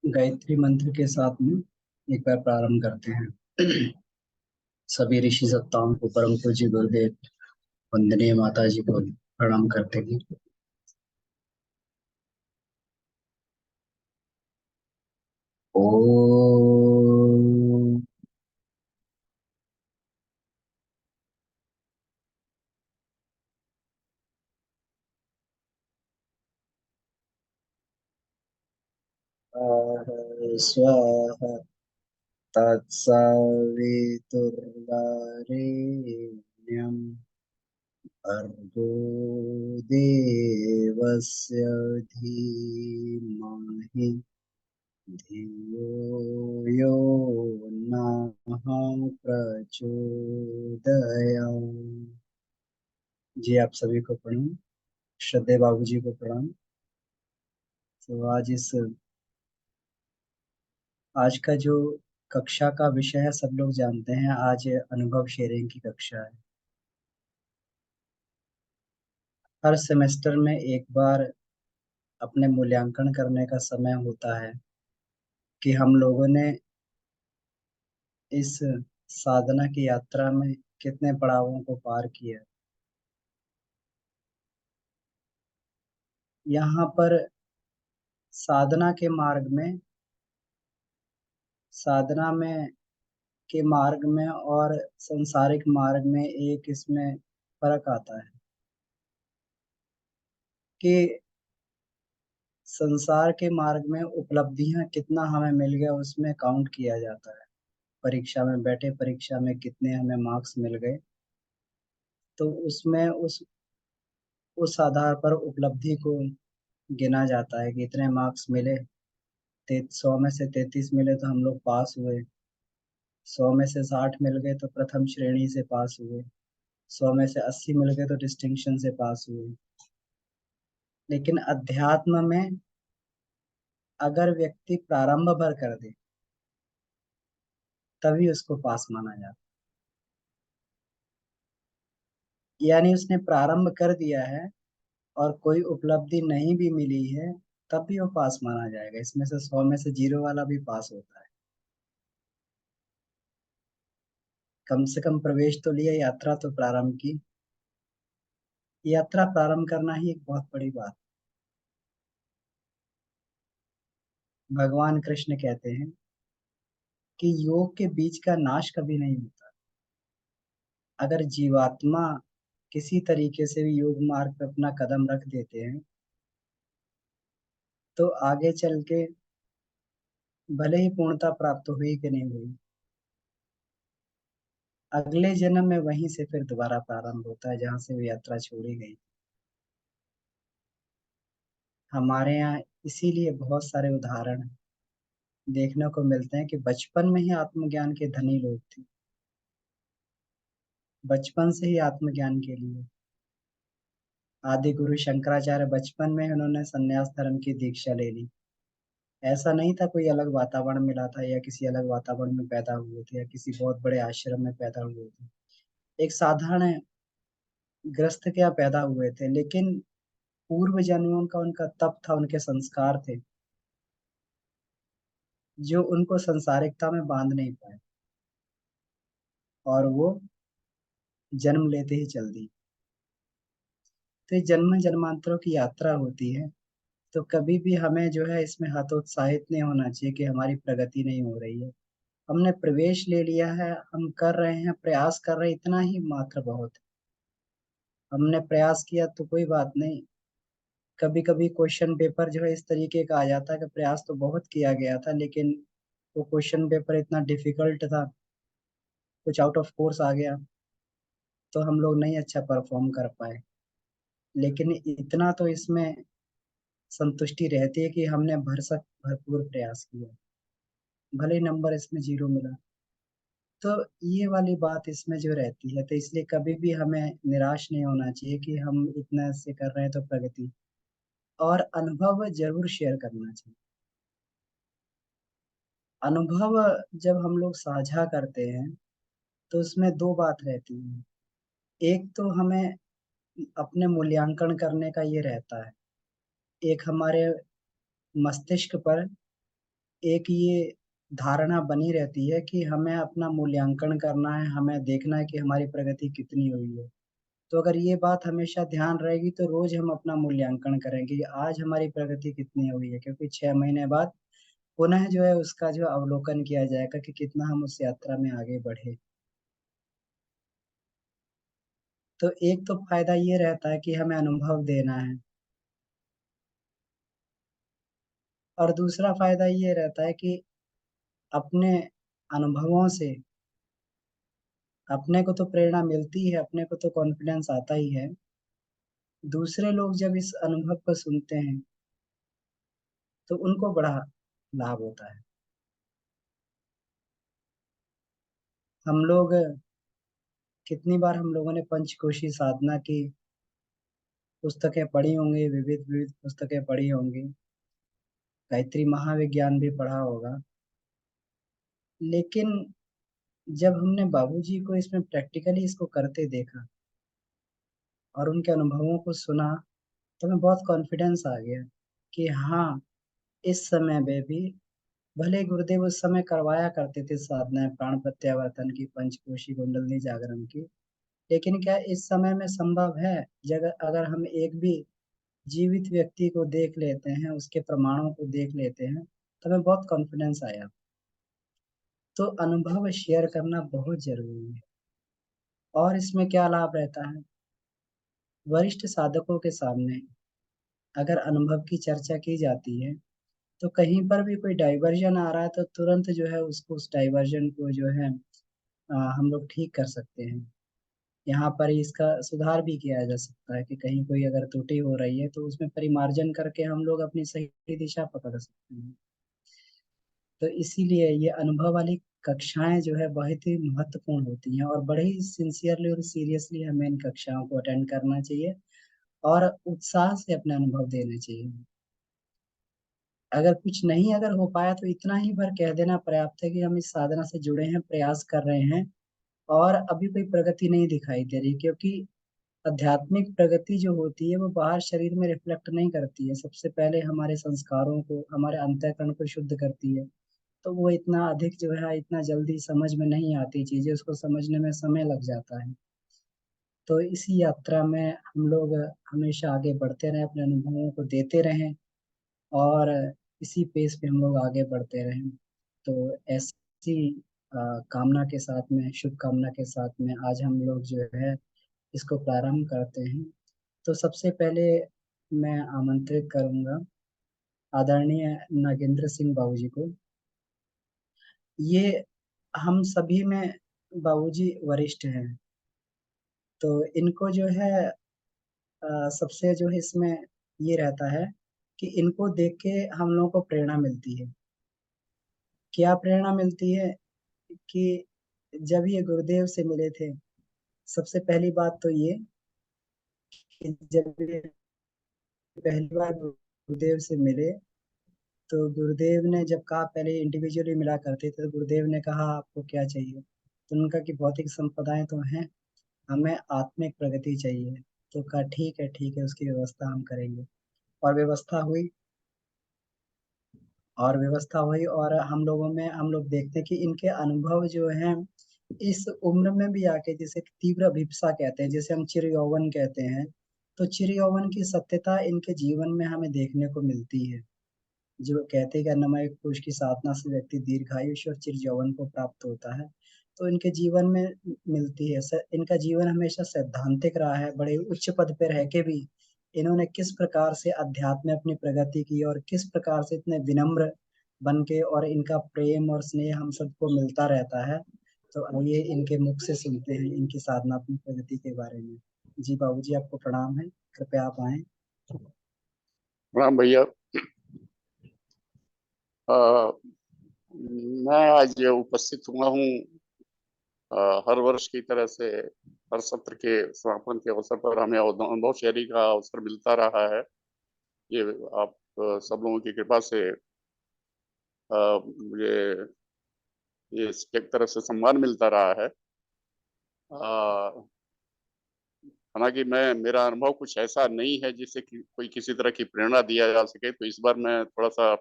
गायत्री मंत्र के साथ में एक बार प्रारंभ करते हैं। सभी ऋषि सत्ताओं को, परम पूज्य गुरुदेव, वंदनीय माता जी को प्रणाम करते हैं। ओम स्वाहा तत्सवितुर्वरेण्यं भर्गो देवस्य धीमहि धियो यो नः प्रचोदयात्। जी आप सभी को प्रणाम। श्रद्धेय बाबूजी को प्रणाम। तो आज का जो कक्षा का विषय है सब लोग जानते हैं। आज अनुभव शेयरिंग की कक्षा है। हर सेमेस्टर में एक बार अपने मूल्यांकन करने का समय होता है कि हम लोगों ने इस साधना की यात्रा में कितने पड़ावों को पार किया। यहाँ पर साधना के मार्ग में साधना में के मार्ग में और संसारिक मार्ग में एक इसमें फर्क आता है कि संसार के मार्ग में उपलब्धियां कितना हमें मिल गया उसमें काउंट किया जाता है। परीक्षा में बैठे, परीक्षा में कितने हमें मार्क्स मिल गए, तो उसमें उस आधार पर उपलब्धि को गिना जाता है कि इतने मार्क्स मिले। 100 में से 33 मिले तो हम लोग पास हुए। 100 में से 60 मिल गए तो प्रथम श्रेणी से पास हुए। 100 में से 80 मिल गए तो डिस्टिंक्शन से पास हुए। लेकिन अध्यात्म में अगर व्यक्ति प्रारंभ भर कर दे तभी उसको पास माना जाता है। यानी उसने प्रारंभ कर दिया है और कोई उपलब्धि नहीं भी मिली है तब भी वो पास माना जाएगा। इसमें से 100 में से जीरो वाला भी पास होता है। कम से कम प्रवेश तो लिया, यात्रा तो प्रारंभ की। यात्रा प्रारंभ करना ही एक बहुत बड़ी बात। भगवान कृष्ण कहते हैं कि योग के बीज का नाश कभी नहीं होता। अगर जीवात्मा किसी तरीके से भी योग मार्ग पर अपना कदम रख देते हैं तो आगे चल के भले ही पूर्णता प्राप्त हुई कि नहीं हुई, अगले जन्म में वहीं से फिर दोबारा प्रारंभ होता है जहां से वो यात्रा छोड़ी गई। हमारे यहाँ इसीलिए बहुत सारे उदाहरण देखने को मिलते हैं कि बचपन में ही आत्मज्ञान के धनी लोग थे। बचपन से ही आत्मज्ञान के लिए आदि गुरु शंकराचार्य बचपन में ही उन्होंने संन्यास धर्म की दीक्षा ले ली। ऐसा नहीं था कोई अलग वातावरण मिला था या किसी अलग वातावरण में पैदा हुए थे या किसी बहुत बड़े आश्रम में पैदा हुए थे। एक साधारण ग्रस्त क्या पैदा हुए थे, लेकिन पूर्व जन्मों का उनका तप था, उनके संस्कार थे जो उनको संसारिकता में बांध नहीं पाए और वो जन्म लेते ही चल दी। तो ये जन्म जन्मांतरों की यात्रा होती है। तो कभी भी हमें जो है इसमें हतोत्साहित नहीं होना चाहिए कि हमारी प्रगति नहीं हो रही है। हमने प्रवेश ले लिया है, हम कर रहे हैं, प्रयास कर रहे हैं, इतना ही मात्र बहुत है। हमने प्रयास किया तो कोई बात नहीं। कभी कभी क्वेश्चन पेपर जो है इस तरीके का आ जाता है कि प्रयास तो बहुत किया गया था लेकिन वो क्वेश्चन पेपर इतना डिफिकल्ट था, कुछ आउट ऑफ कोर्स आ गया तो हम लोग नहीं अच्छा परफॉर्म कर पाए। लेकिन इतना तो इसमें संतुष्टि रहती है कि हमने भरसक भरपूर प्रयास किया, भले ही नंबर इसमें जीरो मिला। तो ये वाली बात इसमें जो रहती है, तो इसलिए कभी भी हमें निराश नहीं होना चाहिए कि हम इतना से कर रहे हैं तो प्रगति। और अनुभव जरूर शेयर करना चाहिए। अनुभव जब हम लोग साझा करते हैं तो उसमें दो बात रहती है। एक तो हमें अपने मूल्यांकन करने का ये रहता है, एक हमारे मस्तिष्क पर एक ये धारणा बनी रहती है कि हमें अपना मूल्यांकन करना है, हमें देखना है कि हमारी प्रगति कितनी हुई है। तो अगर ये बात हमेशा ध्यान रहेगी तो रोज हम अपना मूल्यांकन करेंगे कि आज हमारी प्रगति कितनी हुई है, क्योंकि 6 महीने बाद पुनः जो है उसका जो अवलोकन किया जाएगा कि कितना हम उस यात्रा में आगे बढ़े। तो एक तो फायदा ये रहता है कि हमें अनुभव देना है, और दूसरा फायदा ये रहता है कि अपने अनुभवों से अपने को तो प्रेरणा मिलती है, अपने को तो कॉन्फिडेंस आता ही है। दूसरे लोग जब इस अनुभव को सुनते हैं तो उनको बड़ा लाभ होता है। हम लोग कितनी बार हम लोगों ने पंचकोशी साधना की पुस्तकें पढ़ी होंगी, विविध विविध पुस्तकें पढ़ी होंगी, गायत्री महाविज्ञान भी पढ़ा होगा, लेकिन जब हमने बाबूजी को इसमें प्रैक्टिकली इसको करते देखा और उनके अनुभवों को सुना तो हमें बहुत कॉन्फिडेंस आ गया कि हाँ, इस समय में भी भले गुरुदेव उस समय करवाया करते थे साधनाएं प्राण प्रत्यावर्तन की, पंचकोशी कुंडलिनी जागरण की, लेकिन क्या इस समय में संभव है? जगह अगर हम एक भी जीवित व्यक्ति को देख लेते हैं, उसके प्रमाणों को देख लेते हैं, तो हमें बहुत कॉन्फिडेंस आया। तो अनुभव शेयर करना बहुत जरूरी है। और इसमें क्या लाभ रहता है? वरिष्ठ साधकों के सामने अगर अनुभव की चर्चा की जाती है तो कहीं पर भी कोई डाइवर्जन आ रहा है तो तुरंत जो है उसको, उस डाइवर्जन को जो है हम लोग ठीक कर सकते हैं। यहाँ पर इसका सुधार भी किया जा सकता है कि कहीं कोई अगर त्रुटि हो रही है तो उसमें परिमार्जन करके हम लोग अपनी सही दिशा पकड़ सकते हैं। तो इसीलिए ये अनुभव वाली कक्षाएं जो है बहुत ही महत्वपूर्ण होती हैं, और बड़े ही सिंसियरली और सीरियसली हमें इन कक्षाओं को अटेंड करना चाहिए और उत्साह से अपने अनुभव देने चाहिए। अगर कुछ नहीं अगर हो पाया तो इतना ही भर कह देना पर्याप्त है कि हम इस साधना से जुड़े हैं, प्रयास कर रहे हैं, और अभी कोई प्रगति नहीं दिखाई दे रही, क्योंकि आध्यात्मिक प्रगति जो होती है वो बाहर शरीर में रिफ्लेक्ट नहीं करती है, सबसे पहले हमारे संस्कारों को, हमारे अंतःकरण को शुद्ध करती है। तो वो इतना अधिक जो है, इतना जल्दी समझ में नहीं आती चीजें, उसको समझने में समय लग जाता है। तो इसी यात्रा में हम लोग हमेशा आगे बढ़ते रहें, अपने अनुभवों को देते रहें, और इसी पेस पे हम लोग आगे बढ़ते रहें। तो ऐसी कामना के साथ में, शुभकामना के साथ में आज हम लोग जो है इसको प्रारंभ करते हैं। तो सबसे पहले मैं आमंत्रित करूंगा आदरणीय नागेंद्र सिंह बाबूजी को। ये हम सभी में बाबूजी वरिष्ठ हैं, तो इनको जो है सबसे जो है इसमें ये रहता है कि इनको देख के हम लोगों को प्रेरणा मिलती है। क्या प्रेरणा मिलती है? कि जब ये गुरुदेव से मिले थे, सबसे पहली बात तो ये कि जब ये पहली बार गुरुदेव से मिले तो गुरुदेव ने जब कहा, पहले इंडिविजुअली मिला करते थे, तो गुरुदेव ने कहा आपको क्या चाहिए? तो उनका कि भौतिक संपदाएं तो हैं, हमें आत्मिक प्रगति चाहिए। तो कहा ठीक है, ठीक है, उसकी व्यवस्था हम करेंगे। और व्यवस्था हुई, और हम लोगों में हम लोग देखते हैं कि इनके अनुभव जो हैं इस उम्र में भी आके, जिसे तीव्र अभिप्सा कहते हैं, जिसे हम चिर यौवन कहते हैं, तो चिर यौवन की सत्यता इनके जीवन में हमें देखने को मिलती है। जो कहते हैं कि अन्नमय कोश की साधना से व्यक्ति दीर्घायुष और चिर यौवन को प्राप्त होता है, तो इनके जीवन में मिलती है। इनका जीवन हमेशा सैद्धांतिक रहा है, बड़े उच्च पद पे रह के भी इन्होंने किस प्रकार से अध्यात्म में अपनी प्रगति की, और किस प्रकार से इतने विनम्र बन के, और इनका प्रेम और स्नेह हम सबको मिलता रहता है। तो आइए इनके मुख से सुनते हैं इनकी साधनात्मक प्रगति के बारे में। जी बाबूजी, आपको प्रणाम है, कृपया आप आए। प्रणाम भैया। मैं आज उपस्थित हुआ हूँ हर वर्ष की तरह से। हर सत्र के समापन के अवसर पर हमें अनुभव शेयरिंग का अवसर मिलता रहा है। ये आप सब लोगों की कृपा से मुझे ये एक तरह से सम्मान मिलता रहा है। हालांकि मेरा अनुभव कुछ ऐसा नहीं है जिससे कि कोई किसी तरह की प्रेरणा दिया जा सके, तो इस बार मैं थोड़ा सा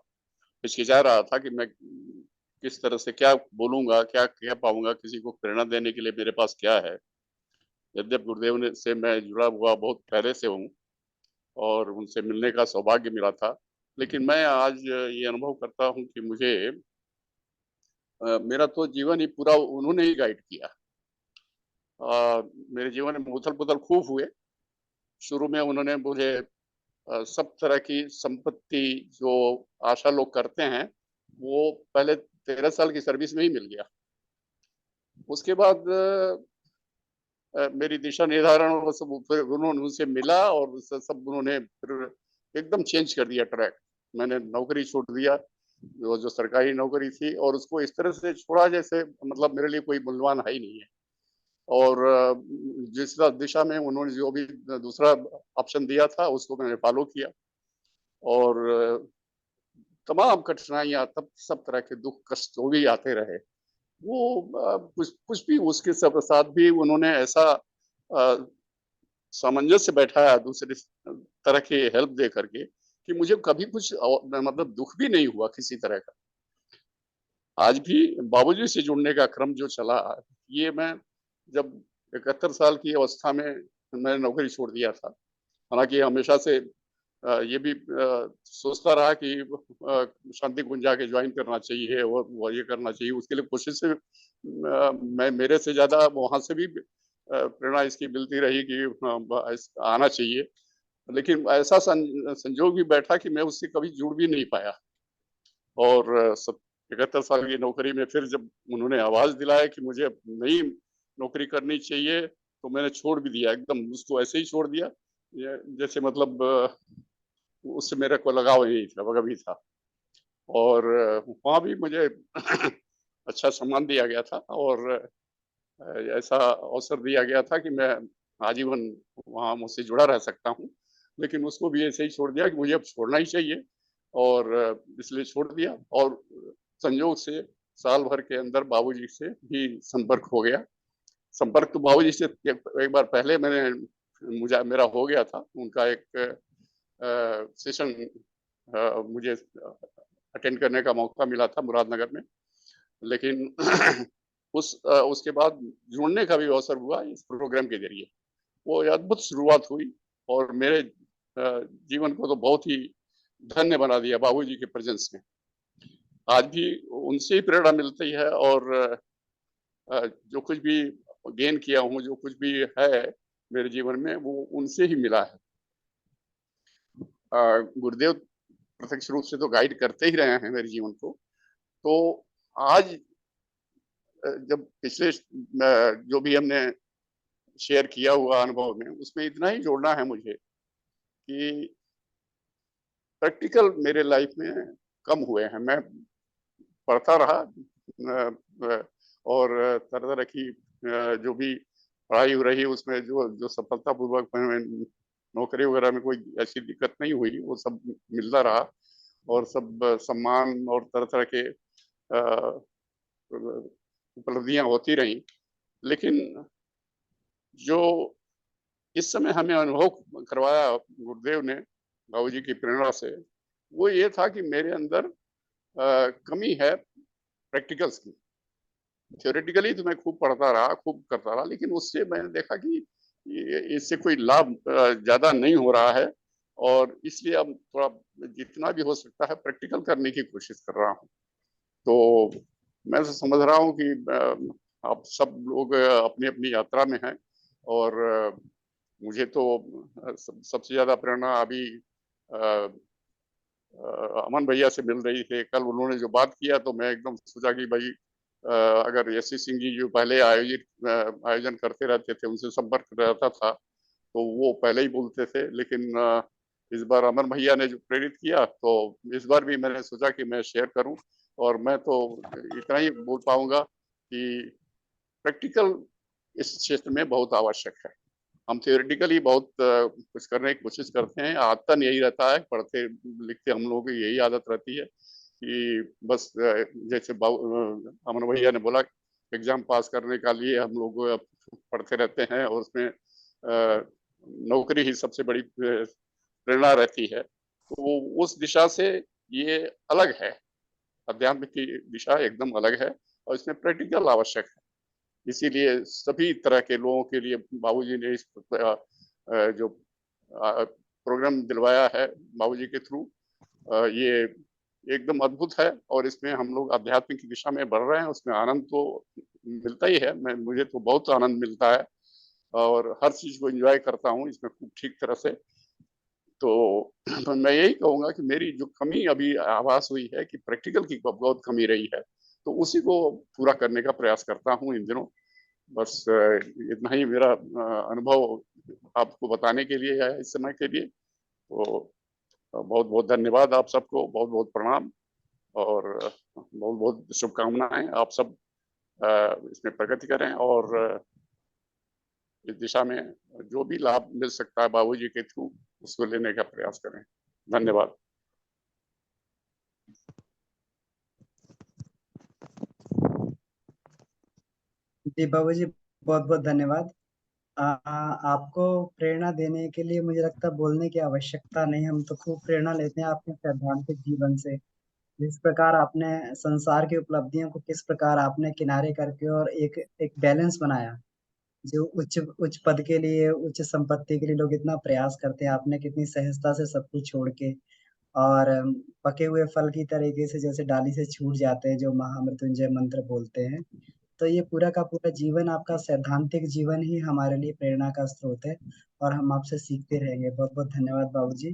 हिचकिचा रहा था कि मैं किस तरह से क्या बोलूंगा, क्या कह पाऊंगा, किसी को प्रेरणा देने के लिए मेरे पास क्या है। यद्यप गुरुदेव ने से मैं जुड़ा हुआ बहुत पहले से हूँ और उनसे मिलने का सौभाग्य मिला था, लेकिन मैं आज ये अनुभव करता हूँ कि मुझे मेरा तो जीवन ही पूरा उन्होंने ही गाइड किया। मेरे जीवन में उथल पुथल खूब हुए। शुरू में उन्होंने मुझे सब तरह की संपत्ति जो आशा लोग करते हैं, वो पहले 13 साल की सर्विस में ही मिल गया। उसके बाद मेरी दिशा निर्धारण और सब फिर उन्होंने उनसे मिला और सब उन्होंने फिर एकदम चेंज कर दिया ट्रैक। मैंने नौकरी छोड़ दिया, जो सरकारी नौकरी थी, और उसको इस तरह से छोड़ा जैसे मतलब मेरे लिए कोई मूल्यवान है ही नहीं है। और जिस दिशा में उन्होंने जो भी दूसरा ऑप्शन दिया था उसको मैंने फॉलो किया। और तमाम कठिनाइयां, तब सब तरह के दुख कष्ट जो भी आते रहे, वो कुछ कुछ भी उसके सब साथ भी उन्होंने ऐसा सामंजस्य बैठाया दूसरे तरह की हेल्प दे करके कि मुझे कभी कुछ मतलब दुख भी नहीं हुआ किसी तरह का। आज भी बाबूजी से जुड़ने का क्रम जो चला, ये मैं जब 71 साल की अवस्था में मैंने नौकरी छोड़ दिया था। हालांकि हमेशा से ये भी सोचता रहा कि शांति कुंज जाके ज्वाइन करना चाहिए और वो ये करना चाहिए, उसके लिए कोशिश से मैं मेरे से ज्यादा वहां से भी प्रेरणा इसकी मिलती रही कि आना चाहिए। लेकिन ऐसा संजोग भी बैठा कि मैं उससे कभी जुड़ भी नहीं पाया। और 71 साल की नौकरी में फिर जब उन्होंने आवाज दिलाया कि मुझे नई नौकरी करनी चाहिए, तो मैंने छोड़ भी दिया, एकदम उसको ऐसे ही छोड़ दिया जैसे मतलब उससे मेरा कोई लगाव नहीं था, कभी था। और वहाँ भी मुझे अच्छा सम्मान दिया गया था और ऐसा अवसर दिया गया था कि मैं आजीवन वहाँ मुझसे जुड़ा रह सकता हूँ। लेकिन उसको भी ऐसे ही छोड़ दिया कि मुझे अब छोड़ना ही चाहिए, और इसलिए छोड़ दिया। और संयोग से साल भर के अंदर बाबूजी से भी संपर्क हो गया। संपर्क तो बाबूजी से एक बार पहले मुझे मेरा हो गया था। उनका एक सेशन मुझे अटेंड करने का मौका मिला था मुरादनगर में। लेकिन उसके बाद जुड़ने का भी अवसर हुआ इस प्रोग्राम के जरिए। वो अद्भुत शुरुआत हुई और मेरे जीवन को तो बहुत ही धन्य बना दिया बाबूजी के प्रेजेंस ने। आज भी उनसे ही प्रेरणा मिलती है, और जो कुछ भी गेन किया हूँ, जो कुछ भी है मेरे जीवन में, वो उनसे ही मिला है। गुरुदेव प्रत्यक्ष रूप से तो गाइड करते ही रहे हैं मेरे जीवन को। तो आज जब पिछले जो भी हमने शेयर किया हुआ अनुभव में, उसमें इतना ही जोड़ना है मुझे कि प्रैक्टिकल मेरे लाइफ में कम हुए हैं। मैं पढ़ता रहा और तरह तरह की जो भी पढ़ाई हो रही उसमें जो जो सफलतापूर्वक नौकरी वगैरह में कोई ऐसी दिक्कत नहीं हुई, वो सब मिलता रहा और सब सम्मान और तरह तरह के उपलब्धियां होती रही। लेकिन जो इस समय हमें अनुभव करवाया गुरुदेव ने बाबूजी की प्रेरणा से, वो ये था कि मेरे अंदर कमी है प्रैक्टिकल्स की। थियोरेटिकली तो मैं खूब पढ़ता रहा, खूब करता रहा, लेकिन उससे मैंने देखा कि इससे कोई लाभ ज्यादा नहीं हो रहा है। और इसलिए अब थोड़ा जितना भी हो सकता है प्रैक्टिकल करने की कोशिश कर रहा हूँ। तो मैं तो समझ रहा हूँ कि आप सब लोग अपनी अपनी यात्रा में हैं, और मुझे तो सबसे ज्यादा प्रेरणा अभी अमन भैया से मिल रही थी। कल उन्होंने जो बात किया तो मैं एकदम सोचा कि भाई अगर यशी सिंह जी जो पहले आयोजन करते रहते थे, उनसे संपर्क रहता था, तो वो पहले ही बोलते थे। लेकिन इस बार अमन भैया ने जो प्रेरित किया, तो इस बार भी मैंने सोचा कि मैं शेयर करूं। और मैं तो इतना ही बोल पाऊंगा कि प्रैक्टिकल इस क्षेत्र में बहुत आवश्यक है। हम थियोरेटिकली बहुत कुछ करने की कोशिश करते हैं, आदतन यही रहता है, पढ़ते लिखते हम लोगों की यही आदत रहती है कि बस जैसे अमन भैया ने बोला, एग्जाम पास करने का लिए हम लोग पढ़ते रहते हैं और उसमें नौकरी ही सबसे बड़ी प्रेरणा रहती है। तो उस दिशा से ये अलग है। अध्यात्म की दिशा एकदम अलग है और इसमें प्रैक्टिकल आवश्यक है। इसीलिए सभी तरह के लोगों के लिए बाबूजी ने इस जो प्रोग्राम दिलवाया है बाबूजी के थ्रू, ये एकदम अद्भुत है और इसमें हम लोग आध्यात्मिक की दिशा में बढ़ रहे हैं। उसमें आनंद तो मिलता ही है, मुझे तो बहुत आनंद मिलता है और हर चीज को एंजॉय करता हूँ इसमें खूब ठीक तरह से। तो मैं यही कहूंगा कि मेरी जो कमी अभी आभास हुई है कि प्रैक्टिकल की बहुत कमी रही है, तो उसी को पूरा करने का प्रयास करता हूँ इन दिनों। बस इतना ही मेरा अनुभव आपको बताने के लिए है इस समय के लिए। तो बहुत बहुत धन्यवाद आप सबको, बहुत बहुत प्रणाम और बहुत बहुत शुभकामनाएं। आप सब इसमें प्रगति करें और इस दिशा में जो भी लाभ मिल सकता है बाबूजी के थ्रू उसको लेने का प्रयास करें। धन्यवाद। जी बाबू जी, बहुत बहुत धन्यवाद। आपको प्रेरणा देने के लिए मुझे लगता है बोलने की आवश्यकता नहीं, हम तो खूब प्रेरणा लेते हैं आपके सैद्धांतिक जीवन से। जिस प्रकार आपने संसार की उपलब्धियों को किस प्रकार आपने किनारे करके और एक एक बैलेंस बनाया। जो उच्च उच्च पद के लिए, उच्च संपत्ति के लिए लोग इतना प्रयास करते हैं, आपने कितनी सहजता से सब कुछ छोड़ के और पके हुए फल की तरीके से जैसे डाली से छूट जाते हैं, जो महामृत्युंजय मंत्र बोलते हैं। तो ये पूरा का पूरा जीवन, आपका सैद्धांतिक जीवन ही हमारे लिए प्रेरणा का स्रोत है और हम आपसे सीखते रहेंगे। बहुत बहुत धन्यवाद बाबूजी।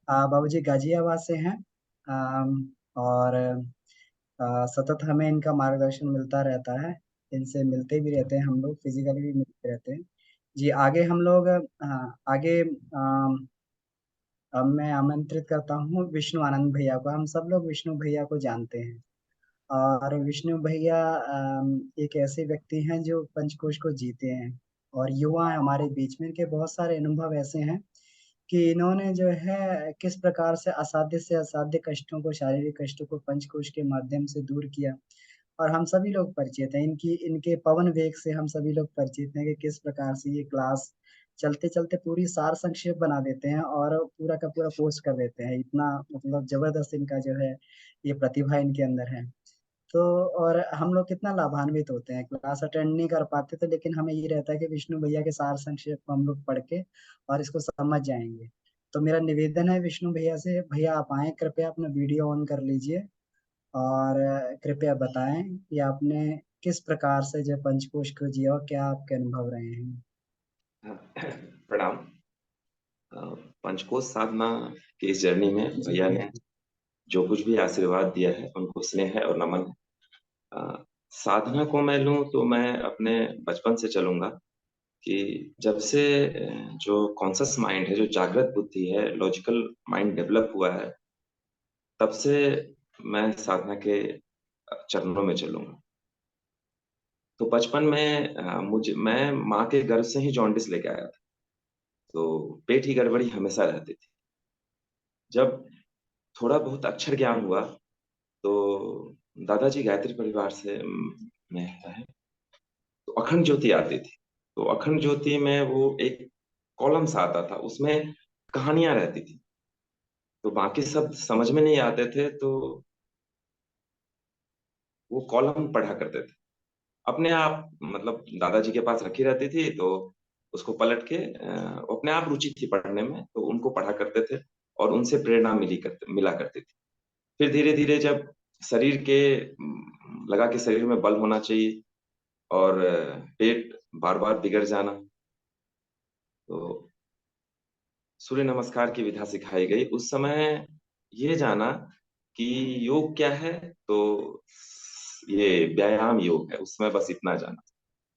बाबूजी गाजियाबाद से हैं। और सतत हमें इनका मार्गदर्शन मिलता रहता है। इनसे मिलते भी रहते हैं, हम लोग फिजिकली भी मिलते रहते हैं। जी आगे हम लोग आगे अब मैं आमंत्रित करता हूँ विष्णु आनंद भैया को। हम सब लोग विष्णु भैया को जानते हैं और विष्णु भैया एक ऐसे व्यक्ति हैं जो पंचकोश को जीते हैं और युवा हैं हमारे बीच में। इनके बहुत सारे अनुभव ऐसे हैं कि इन्होंने जो है किस प्रकार से असाध्य कष्टों को, शारीरिक कष्टों को पंचकोश के माध्यम से दूर किया। और हम सभी लोग परिचित हैं इनकी, इनके पवन वेग से हम सभी लोग परिचित हैं कि किस प्रकार से ये क्लास चलते चलते पूरी सार संक्षेप बना देते हैं और पूरा का पूरा पोस्ट कर देते हैं। इतना मतलब जबरदस्त इनका जो है ये प्रतिभा इनके अंदर है। तो और हम लोग कितना लाभान्वित होते हैं, क्लास अटेंड नहीं कर पाते थे लेकिन हमें ये रहता है कि विष्णु भैया के सार संक्षेप को हम लोग पढ़ के और इसको समझ जाएंगे। तो मेरा निवेदन है विष्णु भैया से, भैया आप आए, कृपया अपना वीडियो ऑन कर लीजिए और कृपया बताएं कि आपने किस प्रकार से जो पंचकोश को जिया और क्या आपके अनुभव रहे हैं। प्रणाम। पंचकोश साधना की इस जर्नी में जी भैया भैया। ने जो कुछ भी आशीर्वाद दिया है उनको स्नेह है और नमन है। साधना को मैं लूं तो मैं अपने बचपन से चलूंगा कि जब से जो कॉन्शस माइंड है, जो जागृत बुद्धि है, लॉजिकल माइंड डेवलप हुआ है, तब से मैं साधना के चरणों में चलूंगा। तो बचपन में मैं माँ के गर्भ से ही जॉन्डिस लेके आया था, तो पेट की गड़बड़ी हमेशा रहती थी। जब थोड़ा बहुत अक्षर ज्ञान हुआ तो दादाजी गायत्री परिवार से में है, तो अखंड ज्योति आती थी। तो अखंड ज्योति में वो एक कॉलम्स आता था, उसमें कहानियां रहती थी, तो बाकी सब समझ में नहीं आते थे, तो वो कॉलम पढ़ा करते थे अपने आप। मतलब दादाजी के पास रखी रहती थी, तो उसको पलट के वो अपने आप रुचि थी पढ़ने में, तो उनको पढ़ा करते थे और उनसे प्रेरणा मिला करती थी। फिर धीरे धीरे जब शरीर के लगा कि शरीर में बल होना चाहिए और पेट बार बार बिगड़ जाना, तो सूर्य नमस्कार की विधा सिखाई गई। उस समय ये जाना कि योग क्या है, तो ये व्यायाम योग है, उसमें बस इतना जाना।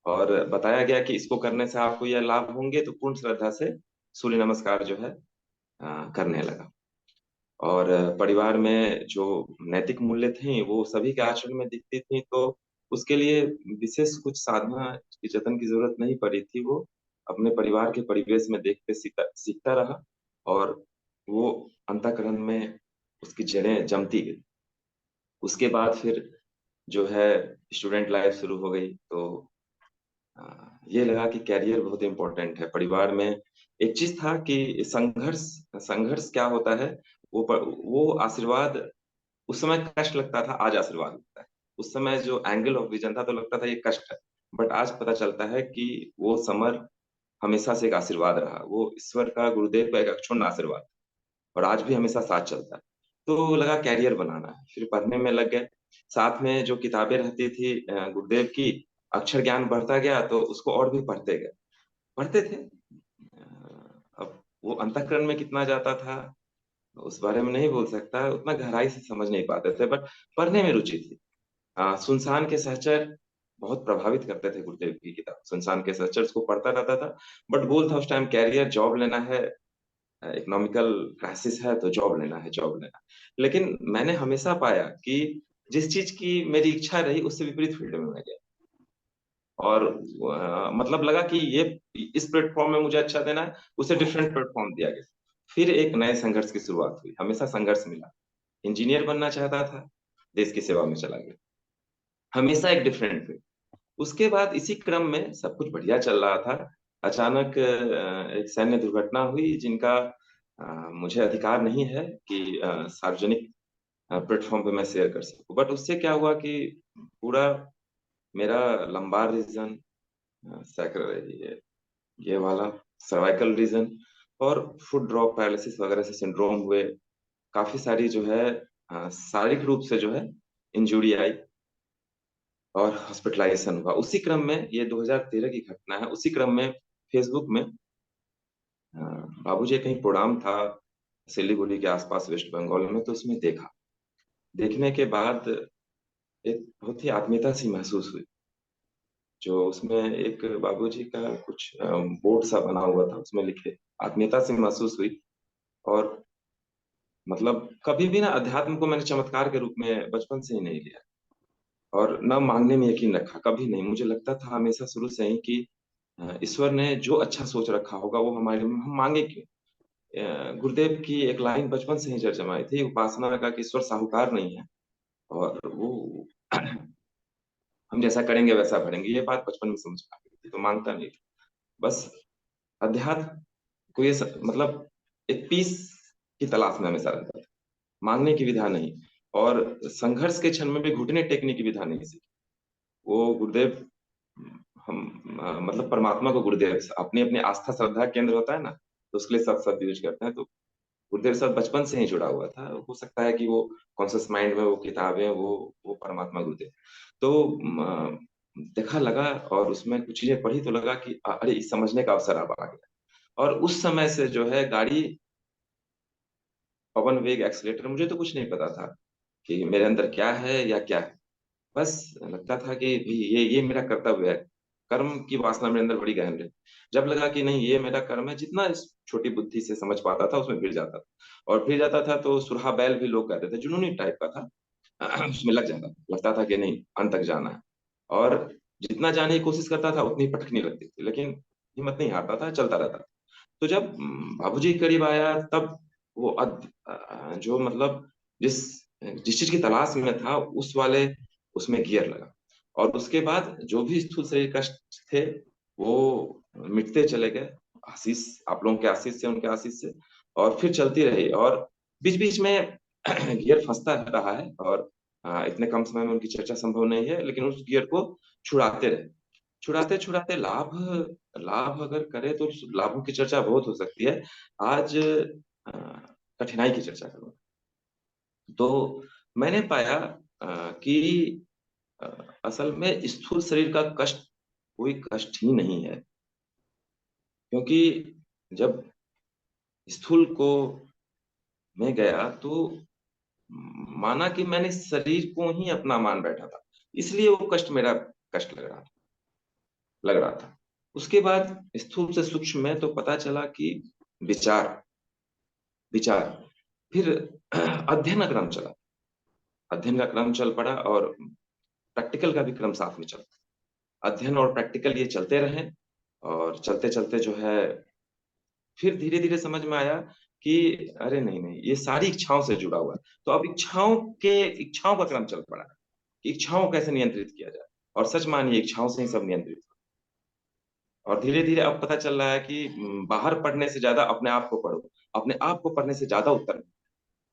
और बताया गया कि इसको करने से आपको यह लाभ होंगे, तो पूर्ण श्रद्धा से सूर्य नमस्कार जो है करने लगा। और परिवार में जो नैतिक मूल्य थे वो सभी के आचरण में दिखती थी, तो उसके लिए विशेष कुछ साधना की जतन की जरूरत नहीं पड़ी थी। वो अपने परिवार के परिवेश में देखते सीखता सीखता रहा और वो अंतःकरण में उसकी जड़ें जमती गई। उसके बाद फिर जो है स्टूडेंट लाइफ शुरू हो गई, तो ये लगा कि कैरियर बहुत इंपॉर्टेंट है। परिवार में एक चीज था कि संघर्ष, संघर्ष क्या होता है, वो आशीर्वाद उस समय कष्ट लगता था, आज आशीर्वाद लगता है। उस समय जो एंगल ऑफ विजन था तो लगता था ये कष्ट है, बट आज पता चलता है कि वो समर हमेशा से एक आशीर्वाद रहा, वो ईश्वर का, गुरुदेव का एक अक्षुण्ण आशीर्वाद, और आज भी हमेशा साथ चलता है। तो लगा कैरियर बनाना है, फिर पढ़ने में लग गए। साथ में जो किताबें रहती थी गुरुदेव की, अक्षर ज्ञान बढ़ता गया तो उसको और भी पढ़ते गए, पढ़ते थे। अब वो अंतःकरण में कितना जाता था उस बारे में नहीं बोल सकता, उतना गहराई से समझ नहीं पाते थे, बट पढ़ने में रुचि थी। सुनसान के सहचर बहुत प्रभावित करते थे गुरुदेव की किताब, सुनसान के सहचर उसको पढ़ता रहता था। बट गोल था उस टाइम कैरियर, जॉब लेना है, इकोनॉमिकल क्राइसिस है तो जॉब लेना है, जॉब लेना है। लेकिन मैंने हमेशा पाया कि जिस चीज की मेरी इच्छा रही उससे विपरीत फील्ड में मैं गया, और मतलब लगा कि ये इस प्लेटफॉर्म में मुझे अच्छा देना है, उसे डिफरेंट प्लेटफॉर्म दिया गया। फिर एक नए संघर्ष की शुरुआत हुई, हमेशा संघर्ष मिला। इंजीनियर बनना चाहता था, देश की सेवा में चला गया, हमेशा एक डिफरेंट फील्ड। उसके बाद इसी क्रम में सब कुछ बढ़िया चल रहा था, अचानक एक सैन्य दुर्घटना हुई जिनका मुझे अधिकार नहीं है कि सार्वजनिक प्लेटफॉर्म पे मैं शेयर कर सकूं। बट उससे क्या हुआ कि पूरा मेरा लंबार रीजन, सैकर ये वाला सर्वाइकल रीजन, और फुट ड्रॉप पैरालिसिस वगैरह से सिंड्रोम हुए, काफी सारी जो है शारीरिक रूप से जो है इंजुरी आई, और हॉस्पिटलाइजेशन हुआ। उसी क्रम में, ये 2013 की घटना है, उसी क्रम में फेसबुक में बाबूजी कहीं प्रोग्राम था सिलीगुड़ी के आसपास वेस्ट बंगाल में, तो उसमें देखा। देखने के बाद एक बहुत ही आत्मीयता सी महसूस हुई। जो उसमें एक बाबूजी का कुछ बोर्ड सा बना हुआ था, उसमें लिखे, आत्मीयता से महसूस हुई। और मतलब कभी भी ना अध्यात्म को मैंने चमत्कार के रूप में बचपन से ही नहीं लिया, और न मांगने में यकीन रखा, कभी नहीं। मुझे लगता था हमेशा शुरू से ही कि ईश्वर ने जो अच्छा सोच रखा होगा वो हमारे लिए, हम मांगे क्यों। गुरुदेव की एक लाइन बचपन से ही चरचमाई थी, उपासना का, कि ईश्वर साहूकार नहीं है, और वो हम जैसा करेंगे वैसा भरेंगे। ये बात बचपन में समझ आ गई थी, तो मांगता नहीं था। बस अध्यात्म को ये मतलब एक पीस की तलाश में हमेशा रहता था, मांगने की विधा नहीं। और संघर्ष के क्षण में भी घुटने टेकने की विधा नहीं सीखी। वो गुरुदेव, हम मतलब परमात्मा को गुरुदेव अपनी अपनी आस्था श्रद्धा केंद्र होता है ना, तो उसके लिए सब शब्द यूज करते हैं। तो गुरुदेव के साथ बचपन से ही जुड़ा हुआ था, हो सकता है कि वो कॉन्शियस माइंड में वो किताबें, वो परमात्मा गुरुदेव। तो देखा, लगा, और उसमें कुछ चीजें पढ़ी तो लगा कि अरे इस समझने का अवसर अब आ गया। और उस समय से जो है गाड़ी, पवन वेग एक्सीलेटर, मुझे तो कुछ नहीं पता था कि मेरे अंदर क्या है या क्या है। बस लगता था कि भी ये मेरा कर्तव्य है। कर्म की वासना मेरे अंदर बड़ी गहन रही। जब लगा कि नहीं ये मेरा कर्म है, जितना इस छोटी बुद्धि से समझ पाता था उसमें भिड़ जाता था। और भिड़ जाता था तो सुरहा बैल भी लोग कहते थे, जुनूनी टाइप का था। उसमें लग जाता था, लगता था कि नहीं अंत तक जाना है। और जितना जाने की कोशिश करता था उतनी भटकने लगती थी, लेकिन हिम्मत नहीं हारता था, चलता रहता था। तो जब बाबूजी के करीब आया तब वो जो मतलब जिस जिस चीज की तलाश में था उस वाले, उसमें गियर लगा। और उसके बाद जो भी स्थूल शरीर कष्ट थे वो मिटते चले गए, आशीष, आप लोगों के आशीष से, उनके आशीष से। और फिर चलती रही, और बीच बीच में गियर फंसता रहा है, और इतने कम समय में उनकी चर्चा संभव नहीं है, लेकिन उस गियर को छुड़ाते रहे। छुड़ाते छुड़ाते लाभ, लाभ अगर करे तो लाभों की चर्चा बहुत हो सकती है। आज अ, कठिनाई की चर्चा करूंगा। तो मैंने पाया कि अ, असल में स्थूल शरीर का कष्ट कोई कष्ट ही नहीं है, क्योंकि जब स्थूल को मैं गया तो माना कि मैंने शरीर को ही अपना मान बैठा था, इसलिए वो कष्ट मेरा कष्ट लग रहा था। उसके बाद स्थूल से सूक्ष्म में तो पता चला कि विचार, विचार, फिर अध्ययन का क्रम चला, अध्ययन का क्रम चल पड़ा, और प्रैक्टिकल का भी क्रम साथ में चला। अध्ययन और प्रैक्टिकल ये चलते रहे, और चलते चलते जो है फिर धीरे धीरे समझ में आया कि अरे नहीं नहीं, ये सारी इच्छाओं से जुड़ा हुआ है। तो अब इच्छाओं का क्रम चल पड़ा कि इच्छाओं को कैसे नियंत्रित किया जाए। और सच मानिए इच्छाओं से ही सब नियंत्रित। और धीरे धीरे अब पता चल रहा है कि बाहर पढ़ने से ज्यादा अपने आप को पढ़ो, अपने आप को पढ़ने से ज्यादा उत्तर मिलता है।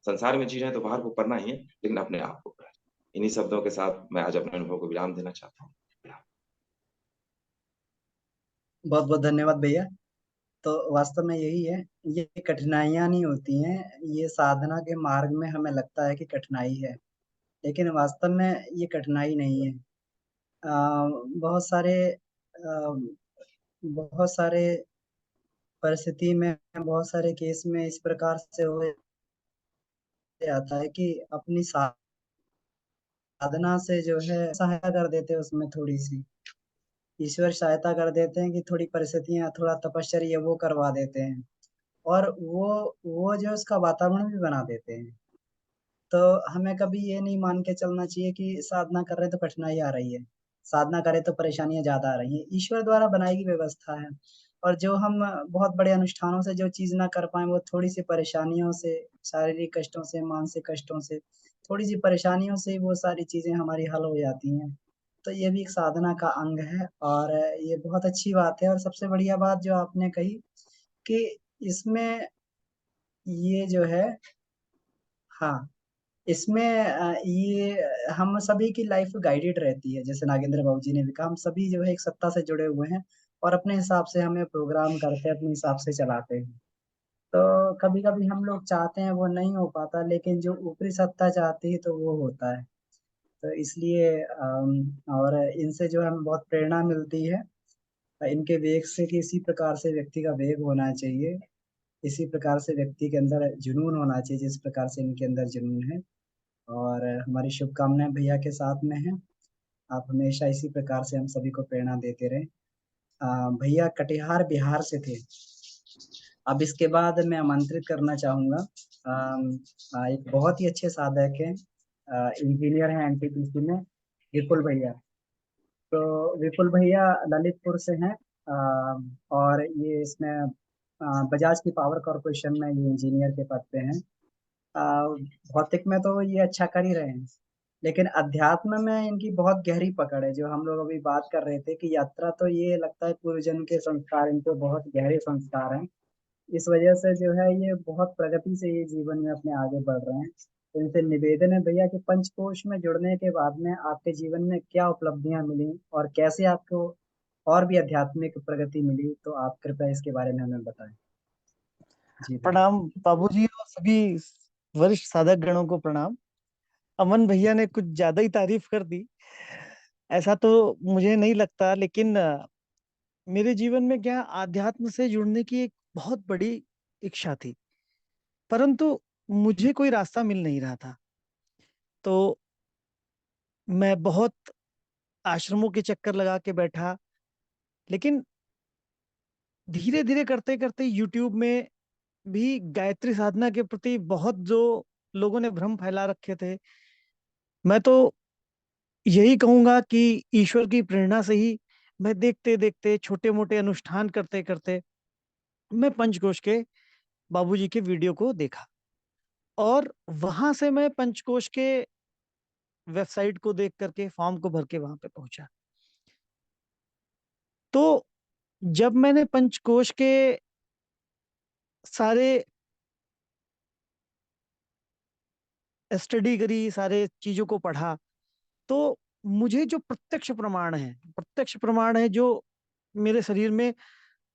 संसार में जी रहे हैं तो बाहर को पढ़ना ही है, लेकिन अपने आप को पढ़ें। इन्हीं शब्दों के साथ मैं आज अपने अनुभव को विराम देना चाहता हूँ। बहुत बहुत धन्यवाद भैया। तो वास्तव में यही है, ये कठिनाइयाँ नहीं होती हैं, ये साधना के मार्ग में हमें लगता है कि कठिनाई है, लेकिन वास्तव में ये कठिनाई नहीं है। बहुत सारे बहुत सारे परिस्थिति में, बहुत सारे केस में इस प्रकार से हो जाता है कि अपनी साधना से जो है सहायता कर देते हैं, उसमें थोड़ी सी ईश्वर सहायता कर देते हैं कि थोड़ी परिस्थितियां, थोड़ा तपश्चर्या वो करवा देते हैं, और वो जो उसका वातावरण भी बना देते हैं। तो हमें कभी ये नहीं मान के चलना चाहिए कि साधना कर रहे हैं तो कठिनाई आ रही है, साधना करें तो परेशानियां ज्यादा आ रही हैं। ईश्वर द्वारा बनाई गई व्यवस्था है, और जो हम बहुत बड़े अनुष्ठानों से जो चीज ना कर पाए, वो थोड़ी सी परेशानियों से, शारीरिक कष्टों से, मानसिक कष्टों से, थोड़ी सी परेशानियों से वो सारी चीजें हमारी हल हो जाती हैं। तो ये भी एक साधना का अंग है, और ये बहुत अच्छी बात है। और सबसे बढ़िया बात जो आपने कही कि इसमें ये जो है, हाँ, इसमें ये हम सभी की लाइफ गाइडेड रहती है, जैसे नागेंद्र बाबू जी ने भी कहा, हम सभी जो है एक सत्ता से जुड़े हुए हैं, और अपने हिसाब से हमें प्रोग्राम करते हैं, अपने हिसाब से चलाते हैं। तो कभी कभी हम लोग चाहते हैं वो नहीं हो पाता, लेकिन जो ऊपरी सत्ता चाहती है तो वो होता है। तो इसलिए और इनसे जो हमें बहुत प्रेरणा मिलती है, इनके वेग से, कि इसी प्रकार से व्यक्ति का वेग होना चाहिए, इसी प्रकार से व्यक्ति के अंदर जुनून होना चाहिए, जिस प्रकार से इनके अंदर जुनून है। और हमारी शुभकामनाएं भैया के साथ में है। आप हमेशा इसी प्रकार से हम सभी को प्रेरणा देते रहे। भैया कटिहार बिहार से थे। अब इसके बाद मैं आमंत्रित करना चाहूंगा, एक बहुत ही अच्छे साधक हैं, इंजीनियर हैं एनटीपीसी में, विपुल भैया। तो विपुल भैया ललितपुर से हैं, और ये इसमें बजाज की पावर कॉरपोरेशन में ये इंजीनियर के पद पे हैं। आ, भौतिक में तो ये अच्छा कर ही रहे हैं, लेकिन अध्यात्म में इनकी बहुत गहरी पकड़ है। जो हम लोग अभी बात कर रहे थे कि यात्रा, तो ये लगता है पूर्व जन्म के संस्कार, इनके बहुत गहरे संस्कार हैं। इस वजह से जो है ये बहुत प्रगति से ये जीवन में अपने आगे बढ़ रहे हैं। तो इनसे निवेदन है भैया कि पंचकोश में जुड़ने के बाद में आपके जीवन में क्या उपलब्धियां मिली, और कैसे आपको और भी आध्यात्मिक प्रगति मिली, तो आप कृपया इसके बारे में हमें बताएं। जी भैया। प्रणाम बाबूजी और सभी वरिष्ठ साधक गणों को प्रणाम। अमन भैया ने कुछ ज्यादा ही तारीफ कर दी, ऐसा तो मुझे नहीं लगता, लेकिन मेरे जीवन में क्या आध्यात्म से जुड़ने की एक बहुत बड़ी इच्छा थी, परंतु मुझे कोई रास्ता मिल नहीं रहा था। तो मैं बहुत आश्रमों के चक्कर लगा के बैठा, लेकिन धीरे धीरे करते करते यूट्यूब में भी गायत्री साधना के प्रति बहुत जो लोगों ने भ्रम फैला रखे थे, मैं तो यही कहूंगा कि ईश्वर की प्रेरणा से ही मैं देखते देखते छोटे मोटे अनुष्ठान करते करते मैं पंचकोश के बाबूजी के वीडियो को देखा, और वहां से मैं पंचकोश के वेबसाइट को देख करके फॉर्म को भर के वहां पे पहुंचा। तो जब मैंने पंचकोश के सारे स्टडी करी, सारे चीजों को पढ़ा, तो मुझे जो प्रत्यक्ष प्रमाण है जो मेरे शरीर में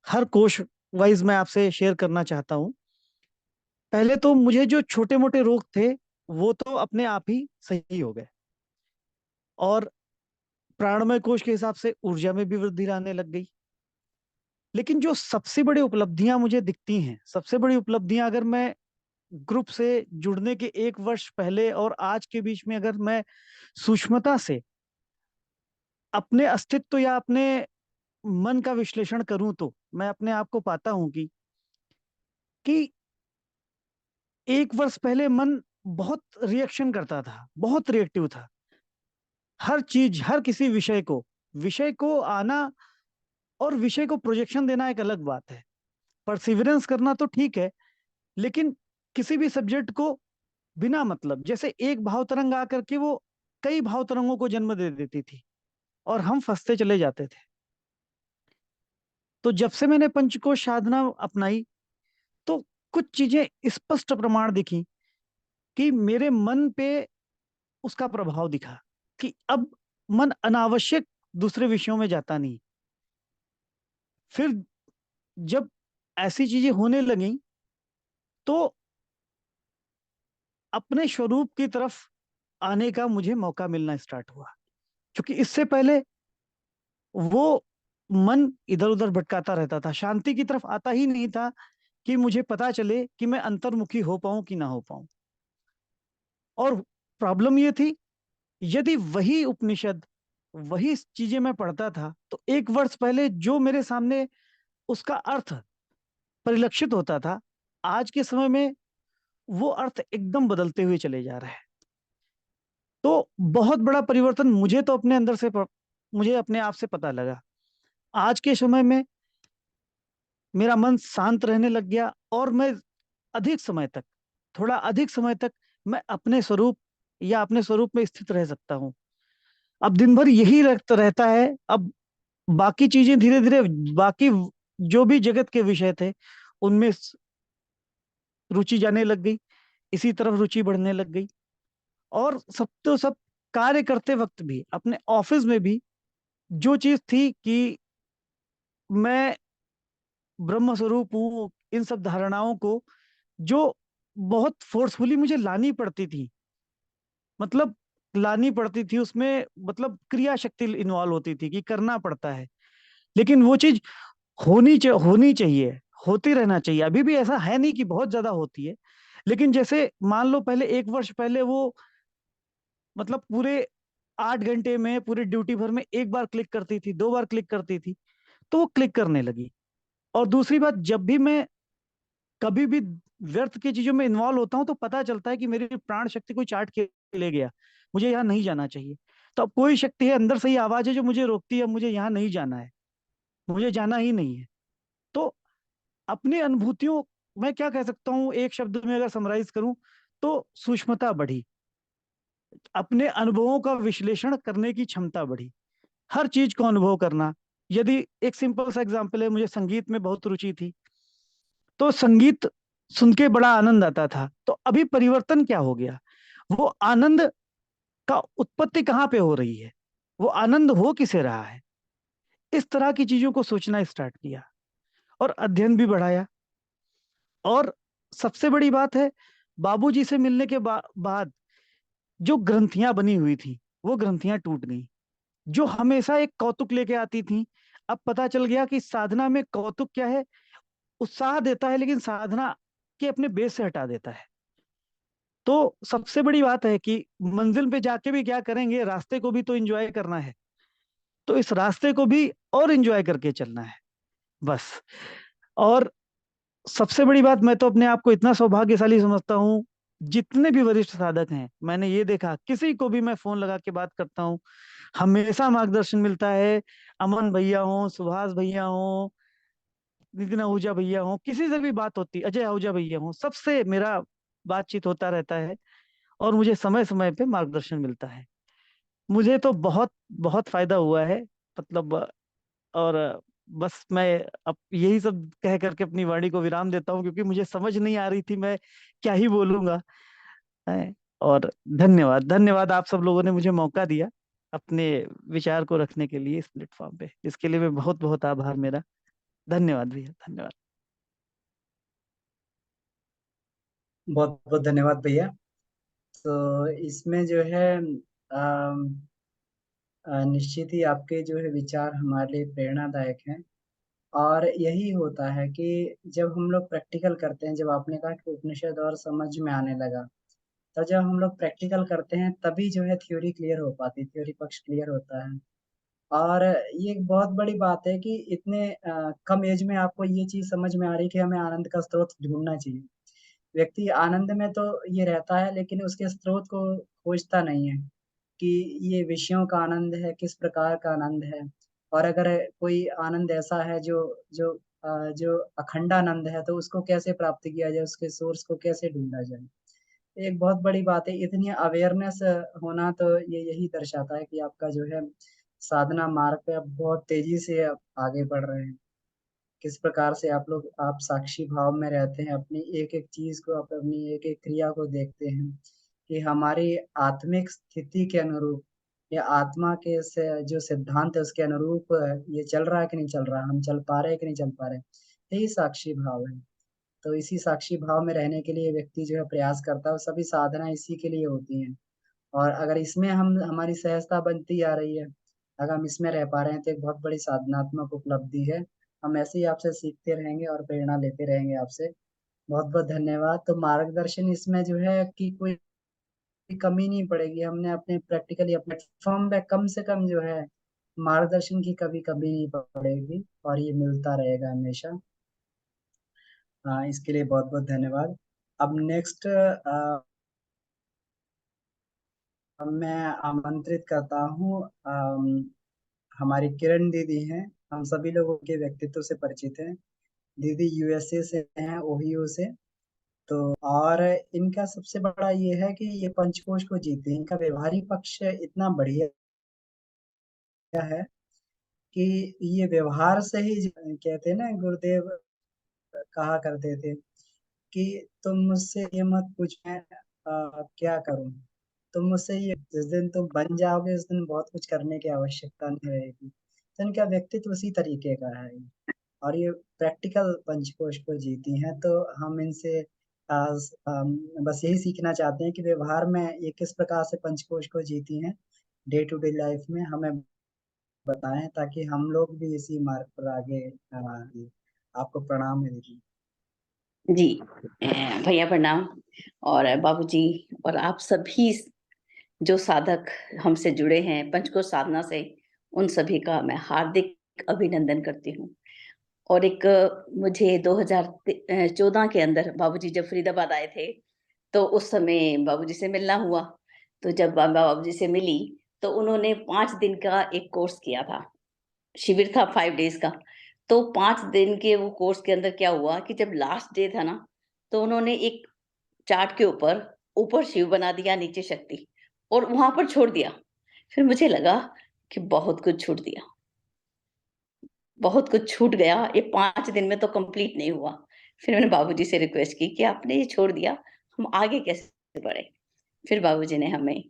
हर कोश वाइज मैं आपसे शेयर करना चाहता हूँ। पहले तो मुझे जो छोटे मोटे रोग थे वो तो अपने आप ही सही हो गए, और प्राणमय कोश के हिसाब से ऊर्जा में भी वृद्धि आने लग गई। लेकिन जो सबसे बड़ी उपलब्धियां मुझे दिखती हैं, सबसे बड़ी उपलब्धियां, अगर मैं ग्रुप से जुड़ने के 1 वर्ष पहले और आज के बीच में अगर मैं सूक्ष्मता से अपने अस्तित्व या अपने मन का विश्लेषण करूं, तो मैं अपने आप को पाता हूं कि 1 वर्ष पहले मन बहुत रिएक्शन करता था, बहुत रिएक्टिव था। हर चीज, हर किसी विषय को आना और विषय को प्रोजेक्शन देना एक अलग बात है। परसिवरेंस करना तो ठीक है, लेकिन किसी भी सब्जेक्ट को बिना मतलब, जैसे एक भाव तरंग आकर के वो कई भाव तरंगों को जन्म दे देती थी, और हम फंसते चले जाते थे। तो जब से मैंने पंचकोश साधना अपनाई, तो कुछ चीजें स्पष्ट प्रमाण दिखी कि मेरे मन पे उसका प्रभाव दिखा कि अब मन अनावश्यक दूसरे विषयों में जाता नहीं। फिर जब ऐसी चीजें होने लगी तो अपने स्वरूप की तरफ आने का मुझे मौका मिलना स्टार्ट हुआ, क्योंकि इससे पहले वो मन इधर उधर भटकाता रहता था, शांति की तरफ आता ही नहीं था कि मुझे पता चले कि मैं अंतर्मुखी हो पाऊं कि ना हो पाऊं। और प्रॉब्लम ये थी, यदि वही उपनिषद, वही चीजें मैं पढ़ता था तो 1 वर्ष पहले जो मेरे सामने उसका अर्थ परिलक्षित होता था, आज के समय में वो अर्थ एकदम बदलते हुए चले जा रहा है। तो बहुत बड़ा परिवर्तन मुझे तो अपने अंदर से मुझे अपने आप से पता लगा। आज के समय में मेरा मन शांत रहने लग गया और मैं अधिक समय तक, थोड़ा अधिक समय तक मैं अपने स्वरूप या अपने स्वरूप में स्थित रह सकता हूँ। अब दिन भर यही रहता है। अब बाकी चीजें धीरे धीरे, बाकी जो भी जगत के विषय थे उनमें रुचि जाने लग गई, इसी तरफ रुचि बढ़ने लग गई। और सब तो सब, कार्य करते वक्त भी अपने ऑफिस में भी जो चीज थी कि मैं ब्रह्म स्वरूप हूँ, इन सब धारणाओं को जो बहुत फोर्सफुली मुझे लानी पड़ती थी, मतलब लानी पड़ती थी, उसमें मतलब क्रिया शक्ति इन्वॉल्व होती थी कि करना पड़ता है, लेकिन वो चीज होनी चाहिए, होती रहना चाहिए। अभी भी ऐसा है नहीं कि बहुत ज्यादा होती है, लेकिन जैसे मान लो पहले 1 वर्ष पहले वो मतलब पूरे 8 घंटे में, पूरे ड्यूटी भर में 1 बार क्लिक करती थी, 2 बार क्लिक करती थी, तो वो क्लिक करने लगी। और दूसरी बात, जब भी मैं कभी भी व्यर्थ की चीजों में इन्वॉल्व होता हूं तो पता चलता है कि मेरी प्राण शक्ति कोई चाट के ले गया, मुझे यहाँ नहीं जाना चाहिए। तो अब कोई शक्ति है, अंदर से ही आवाज है जो मुझे रोकती है, मुझे यहाँ नहीं जाना है, मुझे जाना ही नहीं है। तो अपनी अनुभूतियों, मैं क्या कह सकता हूँ एक शब्द में अगर समराइज करूं, तो सूक्ष्मता बढ़ी, अपने अनुभवों का विश्लेषण करने की क्षमता बढ़ी, हर चीज को अनुभव करना। यदि एक सिंपल सा एग्जांपल है, मुझे संगीत में बहुत रुचि थी, तो संगीत सुन के बड़ा आनंद आता था। तो अभी परिवर्तन क्या हो गया, वो आनंद का उत्पत्ति कहाँ पे हो रही है, वो आनंद हो किसे रहा है, इस तरह की चीजों को सोचना स्टार्ट किया और अध्ययन भी बढ़ाया। और सबसे बड़ी बात है, बाबूजी से मिलने के बाद जो ग्रंथियां बनी हुई थी वो ग्रंथियां टूट गई, जो हमेशा एक कौतुक लेके आती थी। अब पता चल गया कि साधना में कौतुक क्या है, उत्साह देता है लेकिन साधना के अपने बेस से हटा देता है। तो सबसे बड़ी बात है कि मंजिल पे जाके भी क्या करेंगे, रास्ते को भी तो एंजॉय करना है, तो इस रास्ते को भी और एंजॉय करके चलना है, बस। और सबसे बड़ी बात, मैं तो अपने आप को इतना सौभाग्यशाली समझता हूँ, जितने भी वरिष्ठ साधक हैं मैंने ये देखा, किसी को भी मैं फोन लगा के बात करता हूँ, हमेशा मार्गदर्शन मिलता है। अमन भैया हो, सुभाष भैया हो, नितिन आहूजा भैया हो, किसी से भी बात होती, अजय आहूजा भैया हो, सबसे मेरा बातचीत होता रहता है और मुझे समय समय पे मार्गदर्शन मिलता है। मुझे तो बहुत बहुत फायदा हुआ है, मतलब। और बस मैं अब यही सब कह करके अपनी वाणी को विराम देता हूँ, क्योंकि मुझे समझ नहीं आ रही थी मैं क्या ही बोलूंगा। है। और धन्यवाद, धन्यवाद, आप सब लोगों ने मुझे मौका दिया अपने विचार को रखने के लिए इस प्लेटफॉर्म पे, इसके लिए मैं बहुत बहुत आभार मेरा। धन्यवाद भैया, धन्यवाद। बहुत बहुत धन्यवाद भैया। तो इसमें जो है अम, निश्चित ही आपके जो है विचार हमारे लिए प्रेरणादायक हैं। और यही होता है कि जब हम लोग प्रैक्टिकल करते हैं, जब आपने कहा कि उपनिषद और समझ में आने लगा, तो जब हम लोग प्रैक्टिकल करते हैं तभी जो है थ्योरी क्लियर हो पाती, थ्योरी पक्ष क्लियर होता है। और ये एक बहुत बड़ी बात है कि इतने कम एज में आपको ये चीज समझ में आ रही है कि हमें आनंद का स्रोत ढूंढना चाहिए। व्यक्ति आनंद में तो ये रहता है लेकिन उसके स्रोत को खोजता नहीं है कि ये विषयों का आनंद है, किस प्रकार का आनंद है। और अगर कोई आनंद ऐसा है जो जो जो अखंडानंद है, तो उसको कैसे प्राप्त किया जाए, उसके सोर्स को कैसे ढूंढा जाए। एक बहुत बड़ी बात है, इतनी अवेयरनेस होना, तो ये यही दर्शाता है कि आपका जो है साधना मार्ग पे आप बहुत तेजी से आप आगे बढ़ रहे हैं। किस प्रकार से आप साक्षी भाव में रहते हैं, अपनी एक एक चीज को, अपनी एक एक क्रिया को देखते हैं कि हमारी आत्मिक स्थिति के अनुरूप या आत्मा के से जो सिद्धांत है उसके अनुरूप ये चल रहा है कि नहीं चल रहा, हम चल पा रहे हैं कि नहीं चल पा रहे, यही साक्षी भाव है। तो इसी साक्षी भाव में रहने के लिए व्यक्ति जो है प्रयास करता है, और सभी साधना इसी के लिए होती हैं। और अगर इसमें हम हमारी सहजता बनती आ रही है, अगर हम इसमें रह पा रहे हैं, तो एक बहुत बड़ी साधनात्मक उपलब्धि है। हम ऐसे ही आपसे सीखते रहेंगे और प्रेरणा लेते रहेंगे आपसे। बहुत बहुत धन्यवाद। तो मार्गदर्शन इसमें जो है कि कोई कमी नहीं पड़ेगी, हमने अपने प्रैक्टिकल या प्लेटफॉर्म पे कम से कम जो है मार्गदर्शन की कभी कमी नहीं पड़ेगी, और ये मिलता रहेगा हमेशा। इसके लिए बहुत बहुत धन्यवाद। अब नेक्स्ट मैं आमंत्रित करता हूँ, हमारी किरण दीदी हैं। हम सभी लोग उनके व्यक्तित्व से परिचित हैं। दीदी यूएसए से हैं, ओहियो से। तो और इनका सबसे बड़ा ये है कि ये पंचकोश को जीते हैं। इनका व्यवहारिक पक्ष इतना बढ़िया है कि ये व्यवहार से ही कहते हैं ना, गुरुदेव कहा करते थे कि तुम मुझसे ये मत पूछ मैं क्या करूं, तुम मुझसे ये, जिस दिन तुम बन जाओगे उस दिन बहुत कुछ करने की आवश्यकता नहीं रहेगी। तो इनका व्यक्तित्व उसी तरीके का है, और ये प्रैक्टिकल पंचकोश को जीती हैं। तो हम इनसे बस यही सीखना चाहते हैं कि व्यवहार में ये किस प्रकार से पंचकोश को जीती हैं, डे टू डे लाइफ में हमें बताएं, ताकि हम लोग भी इसी मार्ग पर आगे बढ़ें। आपको प्रणाम है दीदी। जी भैया प्रणाम। और बाबूजी और आप सभी जो साधक हमसे जुड़े हैं पंचकोश साधना से, उन सभी का मैं हार्दिक अभिनंदन करती हूँ। और एक मुझे 2014 के अंदर बाबूजी जब फरीदाबाद आए थे, तो उस समय बाबूजी से मिलना हुआ। तो जब बाबूजी से मिली तो उन्होंने 5 दिन का एक कोर्स किया था, शिविर था 5 डेज का। तो 5 दिन के वो कोर्स के अंदर क्या हुआ कि जब लास्ट डे था ना, तो उन्होंने एक चार्ट के ऊपर ऊपर शिव बना दिया, नीचे शक्ति, और वहां पर छोड़ दिया। फिर मुझे लगा कि बहुत कुछ छूट दिया, बहुत कुछ छूट गया, ये 5 दिन में तो कंप्लीट नहीं हुआ। फिर मैंने बाबूजी से रिक्वेस्ट की कि आपने ये छोड़ दिया, हम आगे कैसे बढ़े। फिर बाबूजी ने हमें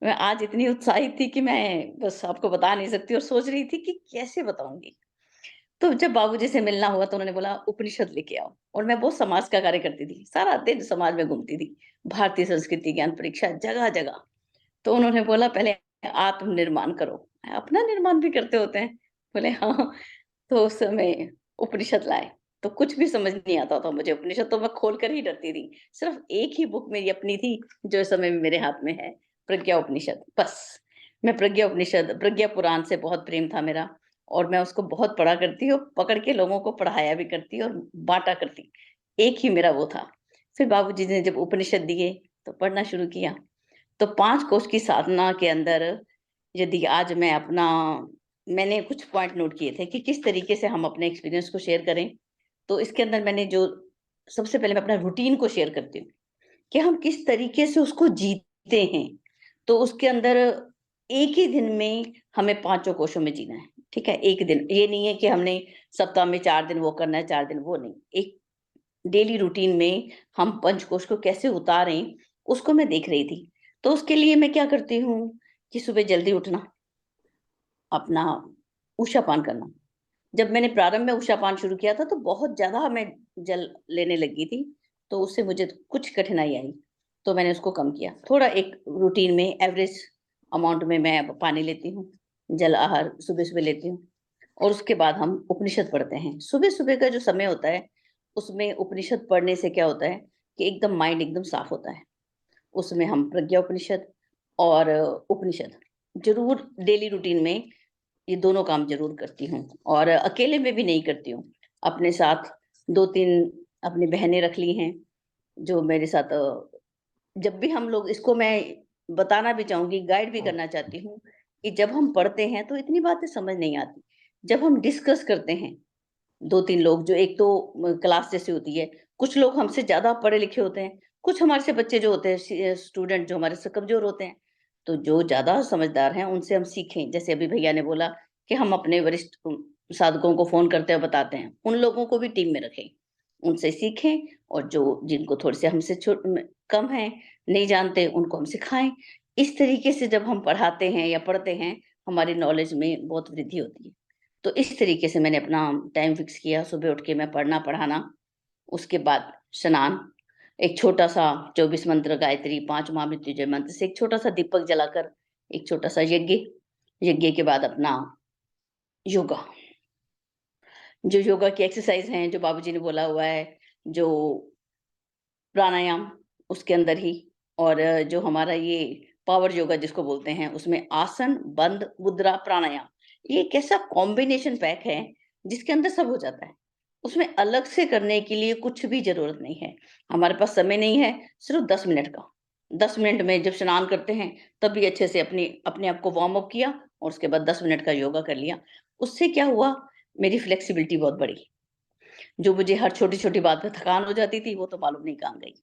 मैं आज इतनी उत्साहित थी कि मैं बस आपको बता नहीं सकती, और सोच रही थी कि कैसे बताऊंगी। तो जब बाबूजी से मिलना हुआ तो उन्होंने बोला उपनिषद लेके आओ, और मैं बहुत समाज का कार्य करती थी, सारा दिन समाज में घूमती थी, भारतीय संस्कृति ज्ञान परीक्षा जगह जगह। तो उन्होंने बोला पहले आत्म निर्माण करो, अपना निर्माण भी करते होते हैं। बोले हाँ। तो उस समय उपनिषद लाए, तो कुछ भी समझ नहीं आता था मुझे, उपनिषद तो मैं खोल कर ही डरती थी। सिर्फ एक ही बुक मेरी अपनी थी जो इस समय मेरे हाथ में है, प्रज्ञा उपनिषद, बस। मैं प्रज्ञा उपनिषद, प्रज्ञा पुराण से बहुत प्रेम था मेरा, और मैं उसको बहुत पढ़ा करती और पकड़ के लोगों को पढ़ाया भी करती और बांटा करती। एक ही मेरा वो था। फिर बाबूजी ने जब उपनिषद दिए तो पढ़ना शुरू किया। तो 5 कोष की साधना के अंदर, यदि आज मैं अपना, मैंने कुछ पॉइंट नोट किए थे कि किस तरीके से हम अपने एक्सपीरियंस को शेयर करें। तो इसके अंदर मैंने जो, सबसे पहले मैं अपना रूटीन को शेयर करती हूँ कि हम किस तरीके से उसको जीते हैं। तो उसके अंदर एक ही दिन में हमें 5 कोशों में जीना है, ठीक है। एक दिन, ये नहीं है कि हमने सप्ताह में 4 दिन वो करना है, 4 दिन वो नहीं। एक डेली रूटीन में हम पंचकोश को कैसे उतारें, उसको मैं देख रही थी। तो उसके लिए मैं क्या करती हूँ कि सुबह जल्दी उठना, अपना उषा पान करना। जब मैंने प्रारंभ में उषा पान शुरू किया था तो बहुत ज्यादा मैं जल लेने लगी थी, तो उससे मुझे कुछ कठिनाई आई, तो मैंने उसको कम किया थोड़ा। एक रूटीन में एवरेज अमाउंट में मैं अब पानी लेती हूँ, जल आहार सुबह सुबह लेती हूँ। और उसके बाद हम उपनिषद पढ़ते हैं। सुबह सुबह का जो समय होता है उसमें उपनिषद पढ़ने से क्या होता है कि एकदम माइंड एकदम साफ होता है। उसमें हम प्रज्ञा उपनिषद और उपनिषद जरूर डेली रूटीन में, ये दोनों काम जरूर करती हूँ। और अकेले में भी नहीं करती हूँ, अपने साथ 2-3 अपनी बहनें रख ली हैं जो मेरे साथ, जब भी हम लोग, इसको मैं बताना भी चाहूंगी, गाइड भी करना चाहती हूँ कि जब हम पढ़ते हैं तो इतनी बातें समझ नहीं आती। जब हम डिस्कस करते हैं 2-3 लोग, जो एक तो क्लास जैसी होती है, कुछ लोग हमसे ज्यादा पढ़े लिखे होते हैं, कुछ हमारे से बच्चे जो होते हैं, स्टूडेंट जो हमारे से कमजोर होते हैं। तो जो ज्यादा समझदार हैं उनसे हम सीखें। जैसे अभी भैया ने बोला कि हम अपने वरिष्ठ साधकों को फोन करते हैं, बताते हैं, उन लोगों को भी टीम में रखें, उनसे सीखें, और जो जिनको थोड़े से हमसे कम है, नहीं जानते, उनको हम सिखाएं। इस तरीके से जब हम पढ़ाते हैं या पढ़ते हैं, हमारी नॉलेज में बहुत वृद्धि होती है। तो इस तरीके से मैंने अपना टाइम फिक्स किया, सुबह उठ के मैं पढ़ना पढ़ाना, उसके बाद स्नान, एक छोटा सा 24 मंत्र गायत्री, 5 महामृत्युंजय मंत्र से एक छोटा सा दीपक जलाकर एक छोटा सा यज्ञ, यज्ञ के बाद अपना योगा, जो योगा की एक्सरसाइज हैं, जो बाबूजी ने बोला हुआ है, जो प्राणायाम उसके अंदर ही, और जो हमारा ये पावर योगा जिसको बोलते हैं, उसमें आसन, बंद, मुद्रा, प्राणायाम, ये एक ऐसा कॉम्बिनेशन पैक है जिसके अंदर सब हो जाता है। उसमें अलग से करने के लिए कुछ भी जरूरत नहीं है। हमारे पास समय नहीं है, सिर्फ 10 मिनट का, 10 मिनट में जब स्नान करते हैं तब भी अच्छे से अपने अपने आप को वार्म अप किया, और उसके बाद 10 मिनट का योगा कर लिया। उससे क्या हुआ, मेरी फ्लेक्सिबिलिटी बहुत बढ़ी। जो मुझे हर छोटी-छोटी बात पे थकान हो जाती थी, वो तो मालूम नहीं कहाँ गई।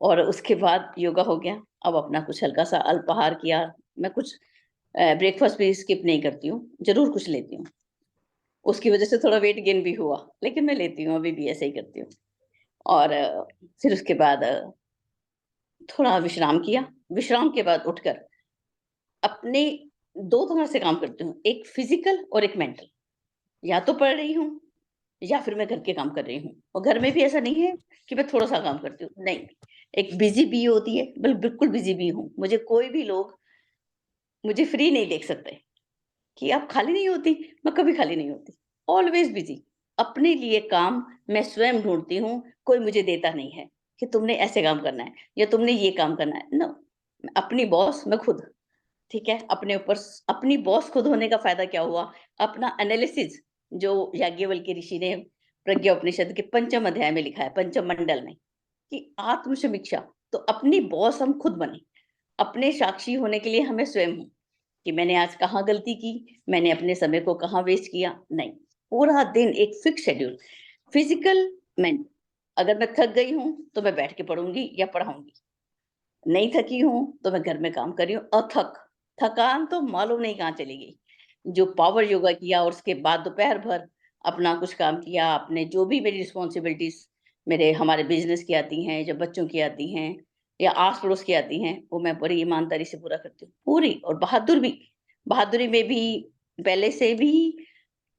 और उसके बाद योगा हो गया, अब अपना कुछ हल्का-सा अल्पाहार किया। मैं कुछ ब्रेकफ़ास्ट भी स्किप नहीं करती हूँ, ज़रूर कुछ लेती हूँ। उसकी वज़ह से थोड़ा वेट गेन भी हुआ, लेकिन मैं लेती हूँ, अभी भी ऐसे ही करती हूँ। और फिर उसके बाद थोड़ा विश्राम किया, विश्राम के बाद उठकर अपने 2 तरह से काम करती हूँ, एक फ़िज़िकल और एक मेंटल। या तो पढ़ रही हूँ, या फिर मैं घर के काम कर रही हूँ, और घर में भी ऐसा नहीं है कि मैं थोड़ा-सा काम करती हूँ, नहीं। एक बिज़ी बी होती है, बिल्कुल बिज़ी बी हूँ। मुझे कोई भी लोग मुझे फ्री नहीं देख सकते कि आप खाली नहीं होती, मैं कभी खाली नहीं होती। Always busy. अपने लिए काम मैं स्वयं ढूँढती हूँ, कोई मुझे देता नहीं है कि तुमने ऐसे काम करना है या तुमने ये काम करना है, नो। अपनी बॉस मैं खुद, ठीक है? अपने ऊपर अपनी बॉस खुद होने का फ़ायदा क्या हुआ? अपना एनालिसिस जो याज्ञवल्क्य ऋषि ने प्रज्ञा उपनिषद के 5वें अध्याय में लिखा है, 5वें मंडल में, कि आत्म समीक्षा, तो अपनी बॉस हम खुद बने। अपने साक्षी होने के लिए हमें स्वयं हूँ, कि मैंने आज कहाँ गलती की, मैंने अपने समय को कहाँ वेस्ट किया, नहीं। पूरा दिन एक फिक्स शेड्यूल, फिज़िकल, मेंटल। अगर मैं थक गई हूँ, तो मैं बैठ के पढ़ूँगी या पढ़ाऊँगी। नहीं थकी हूँ, तो मैं घर में काम कर रही हूँ, थकान तो मालूम नहीं कहाँ चली गई। जो पावर योगा किया और उसके बाद दोपहर भर अपना कुछ काम किया, अपने जो भी मेरी रिस्पॉन्सिबिलिटीज़ मेरे हमारे बिज़नेस की आती हैं, या बच्चों की आती हैं, या आस-पड़ोस की आती हैं, वो मैं बड़ी ईमानदारी से पूरा करती हूँ। पूरी, और बहादुरी में भी पहले से भी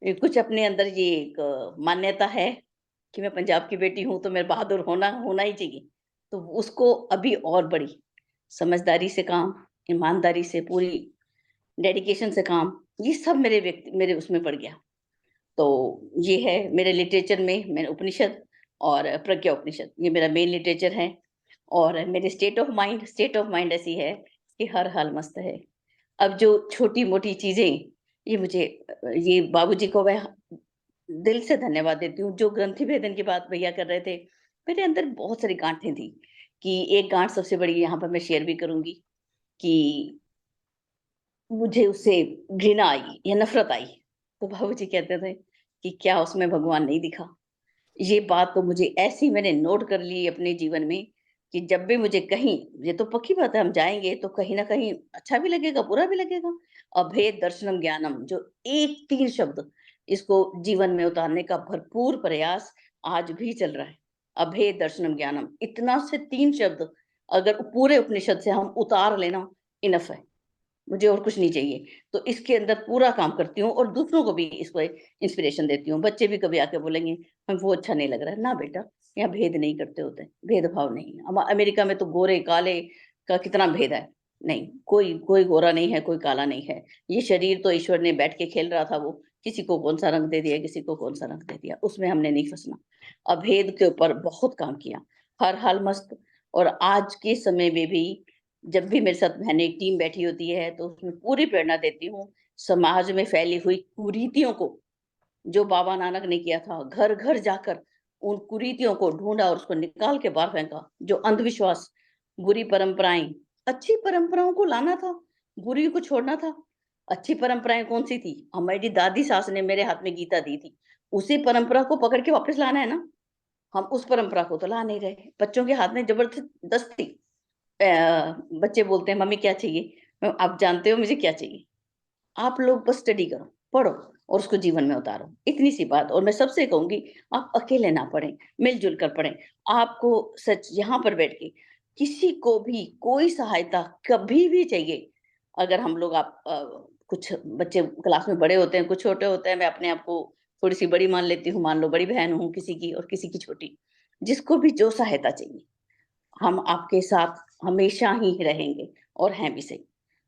कुछ अपने अंदर ये एक मान्यता है कि मैं पंजाब की बेटी हूँ, तो मैं बहादुर होना होना ही चाहिए। तो उसको अभी और बढ़ी, समझदारी से काम, ईमानदारी से, पूरी डेडिकेशन से काम, ये सब मेरे उसमें पड़ गया। तो ये है मेरे लिटरेचर में, मैंने उपनिषद और प्रज्ञा उपनिषद, ये मेरा मेन लिटरेचर है। और मेरे स्टेट ऑफ माइंड ऐसी है कि हर हाल मस्त है। अब जो छोटी-मोटी चीज़ें, ये मुझे ये बाबूजी को मैं दिल से धन्यवाद देती हूँ। जो ग्रंथि भेदन की बात भैया कर रहे थे, मेरे अंदर बहुत सारी गाँठें थी, कि एक गाँठ सबसे बड़ी यहाँ पर मैं शेयर भी करूँगी, कि मुझे उससे घृणा आई या नफ़रत आई। तो बाबूजी कहते थे कि क्या उसमें भगवान नहीं दिखा? ये बात तो मुझे ऐसी मैंने नोट कर ली अपने जीवन में, कि जब भी मुझे कहीं, ये तो पक्की बात है, हम जाएँगे तो कहीं न कहीं अच्छा भी लगेगा, बुरा भी लगेगा। अभेद दर्शनम ज्ञानम, जो एक 3 शब्द, इसको जीवन में उतारने का भरपूर प्रयास आज भी चल रहा है। अभेद दर्शनम ज्ञानम, इतना से 3 शब्द अगर पूरे उपनिषद से हम उतार लें ना, इनफ है। मुझे और कुछ नहीं चाहिए। तो इसके अंदर पूरा काम करती हूँ, और दूसरों को भी इसको इंस्पिरेशन देती हूँ। बच्चे भी कभी आके बोलेंगे, "हमें वो अच्छा नहीं लग रहा है।" ना बेटा, यहाँ भेद नहीं करते होते, भेदभाव नहीं है। अमेरिका में तो गोरे-काले का कितना भेद है। नहीं, कोई कोई गोरा नहीं है, कोई काला नहीं है। ये शरीर तो ईश्वर ने बैठ के खेल रहा था वो, किसी को कौन-सा रंग दे दिया, किसी को कौन-सा रंग दे दिया, उसमें हमने नहीं फँसना। अभेद के ऊपर बहुत काम किया, हर हाल मस्त। और आज के समय में भी जब भी मेरे साथ बहनें एक टीम बैठी होती है, तो उसमें पूरी प्रेरणा देती हूँ, समाज में फैली हुई कुरीतियों को, जो बाबा नानक ने किया था, घर-घर जाकर उन कुरीतियों को ढूँढा और उसको निकाल के बाहर फेंका। जो अंधविश्वास, बुरी परंपराएँ, अच्छी परंपराओं को लाना था, बुरी को छोड़ना था। अच्छी परंपराएँ कौन-सी थी? हमारी दादी सास ने मेरे हाथ में गीता दी थी, उसी परंपरा को पकड़ के वापस लाना है ना। हम उस परंपरा को तो ला नहीं रहे। बच्चों के हाथ में ज़बरदस्ती बच्चे बोलते हैं, मम्मी क्या चाहिए? आप जानते हो मुझे क्या चाहिए? आप लोग बस स्टडी करो, पढ़ो, और उसको जीवन में उतारो। इतनी सी बात। और मैं सबसे कहूँगी, आप अकेले ना पढ़ें, मिल-जुल कर पढ़ें। आपको सच यहाँ पर बैठ के किसी को भी कोई सहायता कभी भी चाहिए, अगर हम लोग कुछ बच्चे क्लास में बड़े होते हैं, कुछ छोटे होते हैं, मैं अपने आप को थोड़ी-सी बड़ी मान लेती हूँ, मान लो बड़ी बहन हूँ किसी की और किसी की छोटी। जिसको भी जो सहायता चाहिए, हम आपके साथ हमेशा ही रहेंगे और हैं भी सही।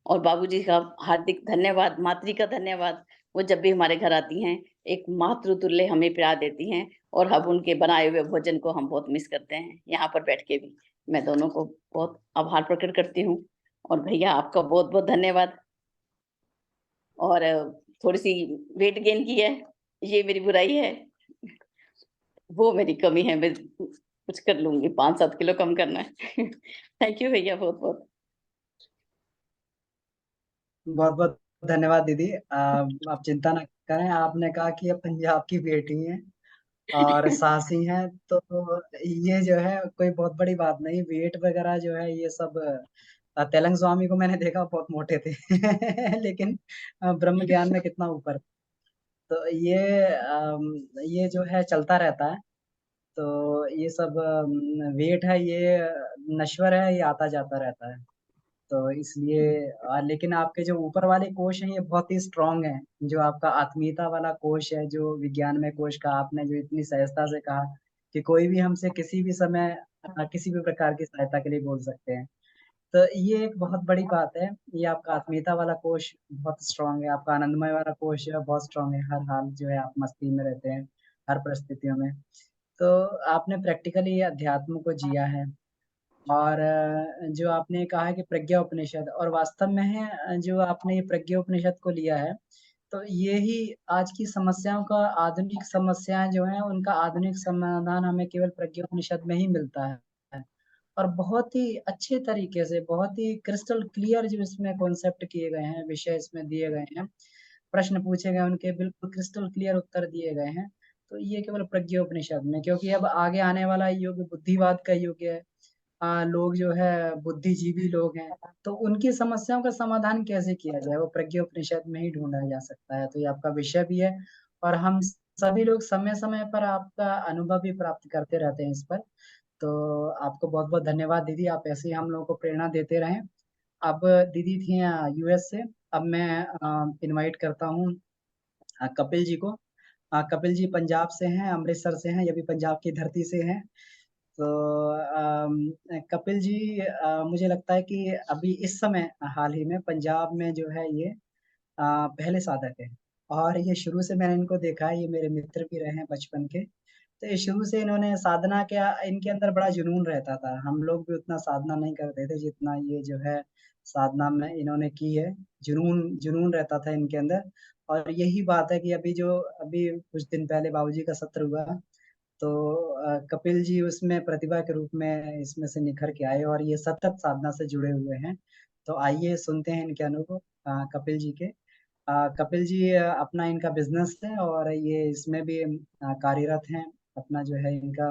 और बाबूजी का हार्दिक धन्यवाद, मातृ का धन्यवाद। वो जब भी हमारे घर आती हैं, एक मातृ तुल्य हमें प्यार देती हैं और अब उनके बनाए हुए भोजन को हम बहुत मिस करते हैं, यहाँ पर बैठ के भी। मैं दोनों को बहुत आभार प्रकट करती हूँ और भैया आपका बहुत-बहुत धन्यवाद। और थोड़ी-सी वेट गेन की है, ये मेरी बुराई है, वो मेरी कमी है, मैं कुछ कर लूँगी, 5-7 किलो कम करना है। थैंक यू भैया बहुत-बहुत। बहुत बहुत धन्यवाद दीदी। आप चिंता ना करें, आपने कहा कि ये पंजाब की बेटी हैं और साहसी हैं, तो ये जो है कोई बहुत बड़ी बात नहीं। वेट वगैरह जो है ये सब, तेलंग स्वामी को मैंने देखा बहुत मोटे थे लेकिन ब्रह्म ज्ञान में कितना ऊपर। तो ये जो है चलता रहता है। तो ये सब वेट है, ये नश्वर है, ये आता जाता रहता है। तो इसलिए लेकिन आपके जो ऊपर वाले कोश हैं ये बहुत ही स्ट्रांग हैं। जो आपका आत्मीयता वाला कोश है, जो विज्ञान में कोश का आपने जो इतनी सहजता से कहा कि कोई भी हमसे किसी भी समय किसी भी प्रकार की सहायता के लिए बोल सकते हैं, तो ये एक बहुत बड़ी बात है। ये आपका आत्मीयता वाला कोश बहुत स्ट्रांग है, आपका आनंदमय वाला कोश है बहुत स्ट्रांग है। हर हाल जो है आप मस्ती में रहते हैं, हर परिस्थितियों में। तो आपने प्रैक्टिकली अध्यात्म को जिया है। और जो आपने कहा है कि प्रज्ञा उपनिषद, और वास्तव में है जो आपने ये प्रज्ञा उपनिषद को लिया है, तो ये ही आज की समस्याओं का, आधुनिक समस्याएं जो हैं उनका आधुनिक समाधान हमें केवल प्रज्ञा उपनिषद में ही मिलता है। और बहुत ही अच्छे तरीके से, बहुत ही क्रिस्टल क्लियर जो इसमें कॉन्सेप्ट किए गए हैं, विषय इसमें दिए गए हैं, प्रश्न पूछे गए, उनके बिल्कुल क्रिस्टल क्लियर उत्तर दिए गए हैं। तो ये केवल प्रज्ञा उपनिषद में, क्योंकि अब आगे आने वाला युग बुद्धिवाद का युग है। लोग जो है बुद्धिजीवी लोग हैं, तो उनकी समस्याओं का समाधान कैसे किया जाए वो प्रज्ञा उपनिषद में ही ढूंढा जा सकता है। तो ये आपका विषय भी है, और हम सभी लोग समय समय पर आपका अनुभव भी प्राप्त करते रहते हैं इस पर। तो आपको बहुत बहुत धन्यवाद दीदी, आप ऐसे ही हम लोगों को प्रेरणा देते रहें। अब दीदी थी यूएस से, अब मैं इनवाइट करता हूँ कपिल जी को। कपिल जी पंजाब से हैं, अमृतसर से हैं, ये भी पंजाब की धरती से हैं। तो कपिल जी, मुझे लगता है कि अभी इस समय हाल ही में पंजाब में जो है ये पहले साधक है। और ये शुरू से मैंने इनको देखा है, ये मेरे मित्र भी रहे हैं बचपन के। तो ये शुरू से इन्होंने साधना के, इनके अंदर बड़ा जुनून रहता था। हम लोग भी उतना साधना नहीं करते थे जितना ये जो है साधना में इन्होंने की है। जुनून जुनून रहता था इनके अंदर। और यही बात है कि अभी कुछ दिन पहले बाबूजी का सत्र हुआ, तो कपिल जी उसमें प्रतिभा के रूप में इसमें से निखर के आए और ये सतत साधना से जुड़े हुए हैं। तो आइए सुनते हैं इनके अनुभव कपिल जी के। कपिल जी अपना इनका बिजनेस है और ये इसमें भी कार्यरत हैं। अपना जो है इनका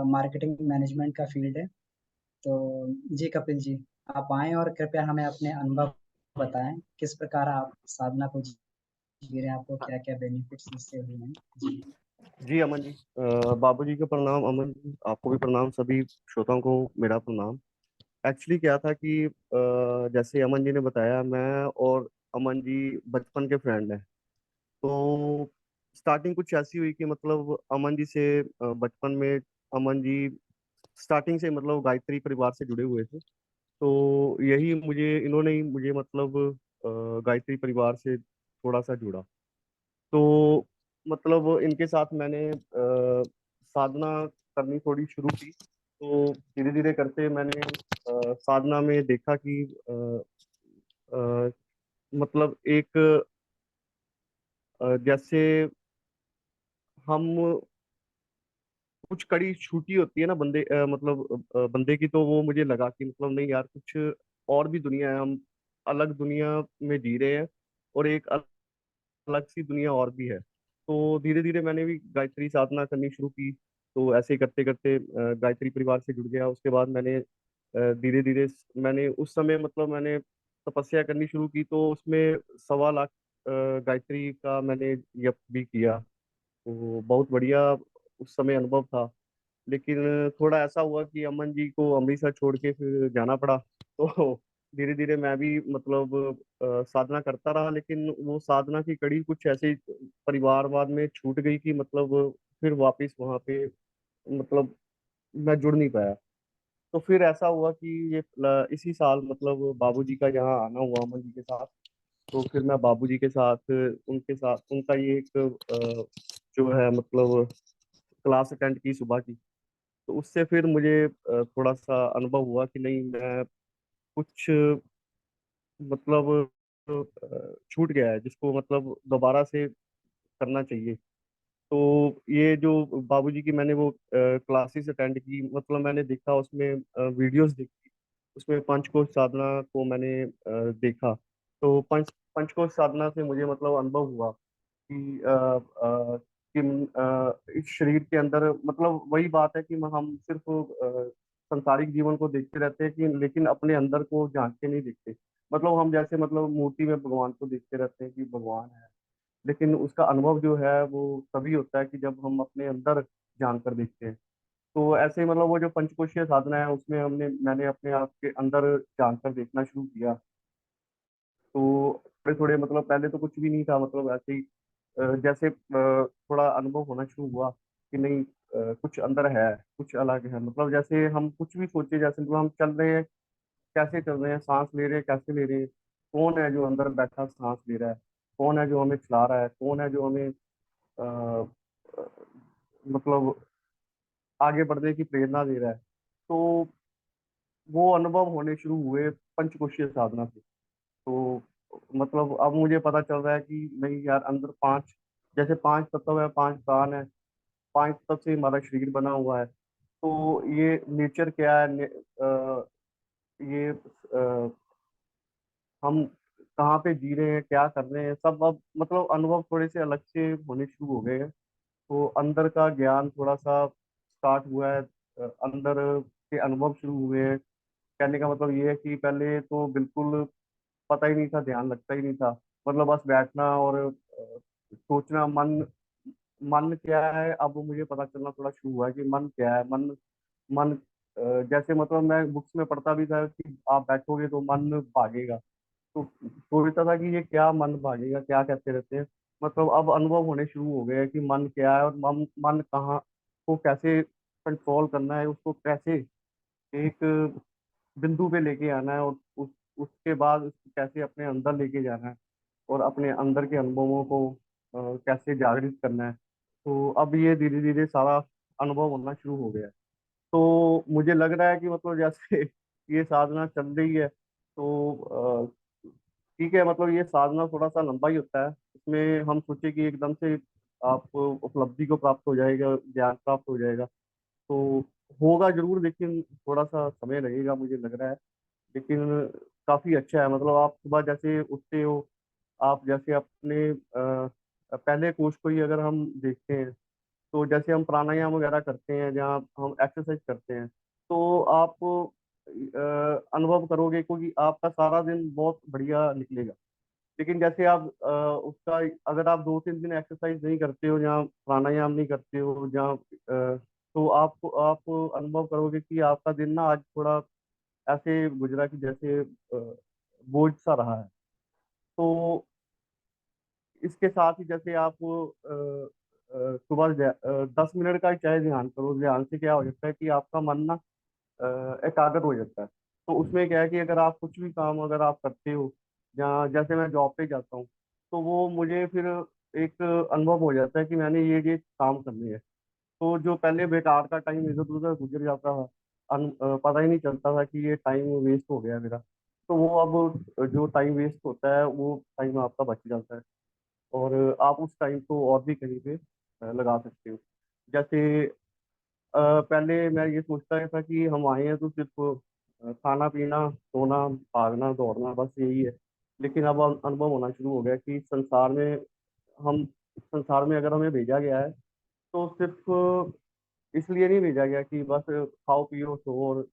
मार्केटिंग मैनेजमेंट का फील्ड है। तो जी कपिल जी, आप आएं और कृपया हमें अपने अनुभव बताएं, किस प्रकार आप साधना को जी रहे हैं, आपको क्या क्या बेनिफिट्स इससे हुए हैं जी। जी अमन जी, बाबूजी को प्रणाम। अमन जी आपको भी प्रणाम, सभी श्रोताओं को मेरा प्रणाम। एक्चुअली क्या था कि जैसे अमन जी ने बताया, मैं और अमन जी बचपन के फ्रेंड हैं। तो स्टार्टिंग कुछ ऐसी हुई कि मतलब अमन जी से बचपन में अमन जी स्टार्टिंग से मतलब गायत्री परिवार से जुड़े हुए थे। तो यही मुझे इन्होंने ही मुझे मतलब गायत्री परिवार से थोड़ा सा जुड़ा। तो मतलब इनके साथ मैंने साधना करनी थोड़ी शुरू की। तो धीरे धीरे करते मैंने साधना में देखा कि अ, मतलब एक जैसे हम कुछ कड़ी छूटी होती है ना बंदे मतलब बंदे की, तो वो मुझे लगा कि मतलब नहीं यार, कुछ और भी दुनिया है, हम अलग दुनिया में जी रहे हैं और एक अलग सी दुनिया और भी है। तो धीरे धीरे मैंने भी गायत्री साधना करनी शुरू की। तो ऐसे ही करते करते गायत्री परिवार से जुड़ गया। उसके बाद मैंने धीरे धीरे मैंने उस समय मतलब मैंने तपस्या करनी शुरू की। तो उसमें 1.25 लाख गायत्री का मैंने जप भी किया, तो बहुत बढ़िया उस समय अनुभव था। लेकिन थोड़ा ऐसा हुआ कि अमन जी को अमृतसर छोड़ के फिर जाना पड़ा, तो धीरे धीरे मैं भी मतलब साधना करता रहा, लेकिन वो साधना की कड़ी कुछ ऐसे ही परिवारवाद में छूट गई कि मतलब फिर वापस वहां पे मतलब मैं जुड़ नहीं पाया। तो फिर ऐसा हुआ कि ये इसी साल मतलब बाबूजी का यहाँ आना हुआ अमन जी के साथ। तो फिर मैं बाबूजी के साथ उनके साथ उनका ये एक जो है मतलब क्लास अटेंड की सुबह की। तो उससे फिर मुझे थोड़ा सा अनुभव हुआ कि नहीं, मैं कुछ मतलब छूट गया है जिसको मतलब दोबारा से करना चाहिए। तो ये जो बाबूजी की मैंने वो क्लासेस अटेंड की, मतलब मैंने देखा उसमें वीडियोस देखी, उसमें पंचकोश साधना को मैंने देखा। तो पंचकोश साधना से मुझे मतलब अनुभव हुआ कि इस शरीर के अंदर मतलब वही बात है कि हम सिर्फ संसारिक जीवन को देखते रहते हैं कि लेकिन अपने अंदर को झांक के नहीं देखते। मतलब हम जैसे मतलब मूर्ति में भगवान को देखते रहते हैं कि भगवान है, लेकिन उसका अनुभव जो है वो तभी होता है कि जब हम अपने अंदर जान कर देखते हैं। तो ऐसे ही मतलब वो जो पंचकोशीय साधना है उसमें मैंने अपने आप के अंदर जानकर देखना शुरू किया। तो थोड़े थोड़े मतलब पहले तो कुछ भी नहीं था, मतलब ऐसे ही जैसे थोड़ा अनुभव होना शुरू हुआ कि नहीं कुछ अंदर है, कुछ अलग है। मतलब जैसे हम कुछ भी सोचे, जैसे मतलब हम चल रहे हैं, कैसे चल रहे हैं, सांस ले रहे हैं कैसे ले रहे हैं, कौन है जो अंदर बैठा सांस ले रहा है, कौन है जो हमें चला रहा है, कौन है जो हमें अ, अ, मतलब आगे बढ़ने की प्रेरणा दे रहा है। तो वो अनुभव होने शुरू हुए पंचकोशीय साधना से। तो मतलब अब मुझे पता चल रहा है कि नहीं यार, अंदर पांच, जैसे पांच तत्व है, पांच प्राण है, पांच तत्व से हमारा शरीर बना हुआ है। तो ये नेचर क्या है, ये हम कहाँ पे जी रहे हैं, क्या कर रहे हैं, सब अब मतलब अनुभव थोड़े से अलग से होने शुरू हो गए हैं। तो अंदर का ज्ञान थोड़ा सा स्टार्ट हुआ है, अंदर के अनुभव शुरू हुए हैं। कहने का मतलब ये है कि पहले तो बिल्कुल पता ही नहीं था, ध्यान लगता ही नहीं था। मतलब बस बैठना और सोचना, मन मन क्या है, अब मुझे पता चलना थोड़ा शुरू हुआ है कि मन क्या है। मन मन जैसे मतलब मैं बुक्स में पढ़ता भी था कि आप बैठोगे तो मन भागेगा। तो सोचता था कि ये क्या मन भागेगा, क्या कहते रहते हैं। मतलब अब अनुभव होने शुरू हो गए हैं कि मन क्या है, और मन मन कहाँ को कैसे कंट्रोल करना है, उसको कैसे एक बिंदु पे लेके आना है, और उसके बाद उसको कैसे अपने अंदर लेके जाना है, और अपने अंदर के अनुभवों को कैसे जागृत करना है। तो अब ये धीरे धीरे सारा अनुभव होना शुरू हो गया है। तो मुझे लग रहा है कि मतलब जैसे ये साधना चल रही है, तो ठीक है, मतलब ये साधना थोड़ा सा लंबा ही होता है। इसमें हम सोचे कि एकदम से आप उपलब्धि को प्राप्त हो जाएगा, ज्ञान प्राप्त हो जाएगा, तो होगा जरूर, लेकिन थोड़ा सा समय लगेगा मुझे लग रहा है। लेकिन काफी अच्छा है। मतलब आप सुबह जैसे उठते हो, आप जैसे अपने पहले कोष को ही अगर हम देखते हैं, तो जैसे हम प्राणायाम वगैरह करते हैं, जहाँ हम एक्सरसाइज करते हैं, तो आप अनुभव करोगे क्योंकि आपका सारा दिन बहुत बढ़िया निकलेगा। लेकिन जैसे आप उसका अगर आप 2-3 दिन एक्सरसाइज नहीं करते हो, जहाँ प्राणायाम नहीं करते हो, जहाँ तो आप अनुभव करोगे कि आपका दिन ना आज थोड़ा ऐसे गुजरा कि जैसे बोझ सा रहा है। तो इसके साथ ही जैसे आप सुबह 10 मिनट का ही चाहे ध्यान करो, ध्यान से क्या हो जाता है कि आपका मन ना एकाग्र हो जाता है। तो उसमें क्या है कि अगर आप कुछ भी काम अगर आप करते हो, जहाँ जैसे मैं जॉब पे जाता हूँ, तो वो मुझे फिर एक अनुभव हो जाता है कि मैंने ये काम करने हैं। तो जो पहले बेकार का टाइम इधर उधर गुजर जाता था, पता ही नहीं चलता था कि ये टाइम वेस्ट हो गया मेरा। तो वो अब जो टाइम वेस्ट होता है वो टाइम आपका बच जाता है, और आप उस टाइम को और भी कहीं पे लगा सकते हो। जैसे पहले मैं ये सोचता था कि हम आए हैं तो सिर्फ खाना पीना सोना भागना दौड़ना बस यही है। लेकिन अब अनुभव होना शुरू हो गया कि हम संसार में अगर हमें भेजा गया है, तो सिर्फ इसलिए नहीं भेजा गया कि बस खाओ पियो सो और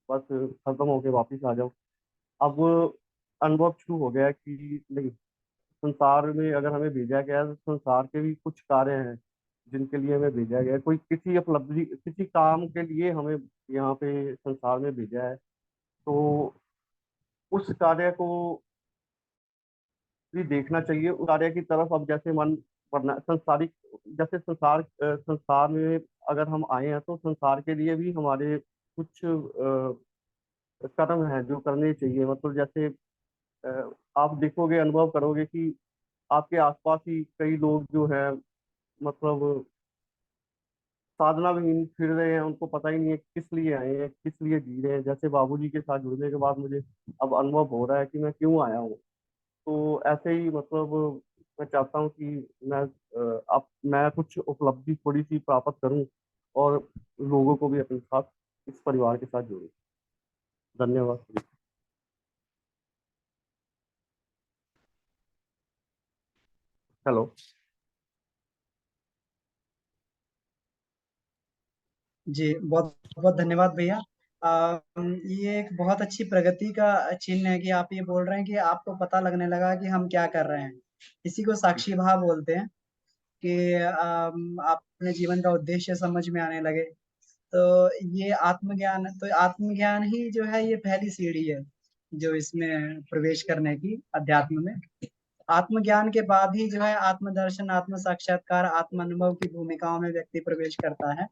बस खत्म होके वापिस आ जाओ। अब अनुभव शुरू हो गया कि नहीं, संसार में अगर हमें भेजा गया है, तो संसार के भी कुछ कार्य हैं जिनके लिए हमें भेजा गया है। कोई किसी उपलब्धि, किसी काम के लिए हमें यहाँ पे संसार में भेजा है, तो उस कार्य को भी देखना चाहिए। उस कार्य की तरफ अब जैसे मन वरना संसारिक, जैसे संसार में अगर हम आए हैं, तो संसार के लिए भी हमारे कुछ कर्म हैं जो करने चाहिए। मतलब जैसे आप देखोगे, अनुभव करोगे कि आपके आसपास ही कई लोग जो है, मतलब साधना विहीन फिर रहे हैं, उनको पता ही नहीं है किस लिए आए हैं, किस लिए जी रहे हैं। जैसे बाबूजी के साथ जुड़ने के बाद मुझे अब अनुभव हो रहा है कि मैं क्यों आया हूँ। तो ऐसे ही मतलब मैं चाहता हूँ कि मैं अब मैं कुछ उपलब्धि थोड़ी सी प्राप्त करूँ और लोगों को भी अपने साथ, इस परिवार के साथ जोड़ूं। धन्यवाद। हेलो। जी, बहुत बहुत धन्यवाद भैया। ये एक बहुत अच्छी प्रगति का चिन्ह है कि आप ये बोल रहे हैं कि आपको पता लगने लगा कि हम क्या कर रहे हैं। इसी को साक्षी भाव बोलते हैं कि आप अपने जीवन का उद्देश्य समझ में आने लगे। तो ये आत्मज्ञान ही जो है ये पहली सीढ़ी है जो इसमें प्रवेश करने की अध्यात्म में। आत्मज्ञान के बाद ही जो है आत्मदर्शन, आत्म साक्षात्कार, आत्म अनुभव की भूमिकाओं में व्यक्ति प्रवेश करता है।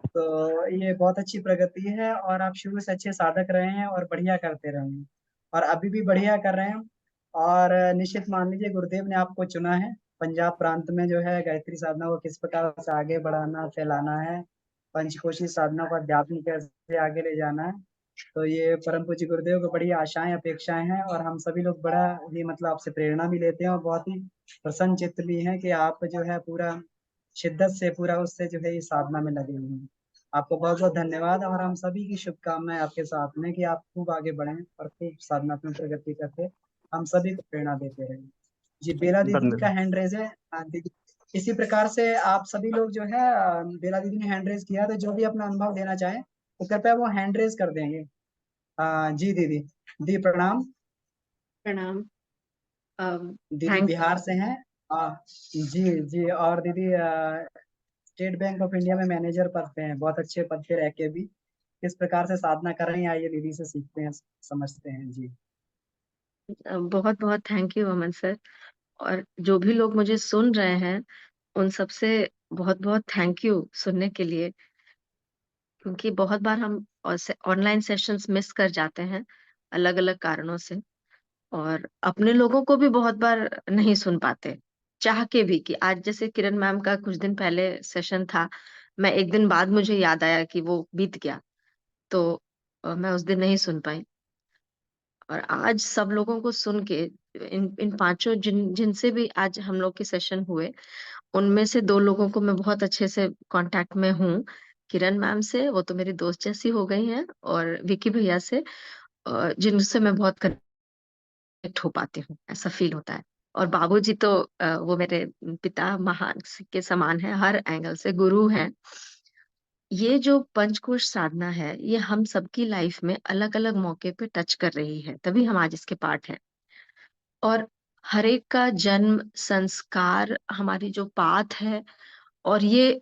तो ये बहुत अच्छी प्रगति है और आप शुरू से अच्छे साधक रहे हैं और बढ़िया करते रहे हैं और अभी भी बढ़िया कर रहे हैं। और निश्चित मान लीजिए गुरुदेव ने आपको चुना है पंजाब प्रांत में जो है गायत्री साधना को किस प्रकार से आगे बढ़ाना, फैलाना है, पंचकोशी साधना को अध्यात्म कैसे आगे ले जाना है। तो ये परम पूज्य गुरुदेव को बड़ी आशाएं, अपेक्षाएं हैं और हम सभी लोग बड़ा ही मतलब आपसे प्रेरणा भी लेते हैं और बहुत ही प्रसन्न चित्त भी हैं कि आप जो है पूरा शिद्दत से पूरा उससे जो है इस साधना में लगे हुए हैं। आपको बहुत बहुत धन्यवाद और हम सभी की शुभकामनाएं आपके साथ में कि आप खूब आगे बढ़ें और खूब साधनात्मक प्रगति करते हम सभी को प्रेरणा देते रहें। जी, बेला दीदी का धन्यवाद। हैंड रेज है। हाँ, दीदी इसी प्रकार से आप सभी लोग जो है बेला दीदी ने हैंड रेज किया, तो जो भी अपना अनुभव देना चाहें तो कृपया वो हैंड रेज कर देंगे। जी दीदी, दी प्रणाम। प्रणाम। दीदी थैंक बिहार से हैं। जी जी, और दीदी स्टेट बैंक ऑफ इंडिया में मैनेजर पद पे हैं, बहुत अच्छे पद पे रह के भी किस प्रकार से साधना कर रहे हैं, आइए दीदी से सीखते हैं, समझते हैं। जी बहुत बहुत थैंक यू अमन सर। और जो भी लोग मुझे सुन रहे हैं उन सबसे बहुत बहुत थैंक यू सुनने के लिए, क्योंकि बहुत बार हम ऑनलाइन सेशंस मिस कर जाते हैं अलग अलग कारणों से, और अपने लोगों को भी बहुत बार नहीं सुन पाते चाह के भी। कि आज जैसे किरण मैम का कुछ दिन पहले सेशन था, मैं एक दिन बाद मुझे याद आया कि वो बीत गया, तो मैं उस दिन नहीं सुन पाई। और आज सब लोगों को सुन के, इन इन पांचों जिनसे भी आज हम लोग के सेशन हुए, उनमें से दो लोगों को मैं बहुत अच्छे से कांटेक्ट में हूँ। किरण मैम से, वो तो मेरी दोस्त जैसी हो गई हैं, और विकी भैया से, जिनसे मैं बहुत कनेक्ट हो पाती हूँ, ऐसा फील होता है। और बाबूजी तो वो मेरे पिता महान के समान है, हर एंगल से गुरु हैं। ये जो पंचकोश साधना है, ये हम सबकी लाइफ में अलग अलग मौके पे टच कर रही है, तभी हम आज इसके पार्ट हैं। और हर एक का जन्म संस्कार, हमारी जो पाथ है, और ये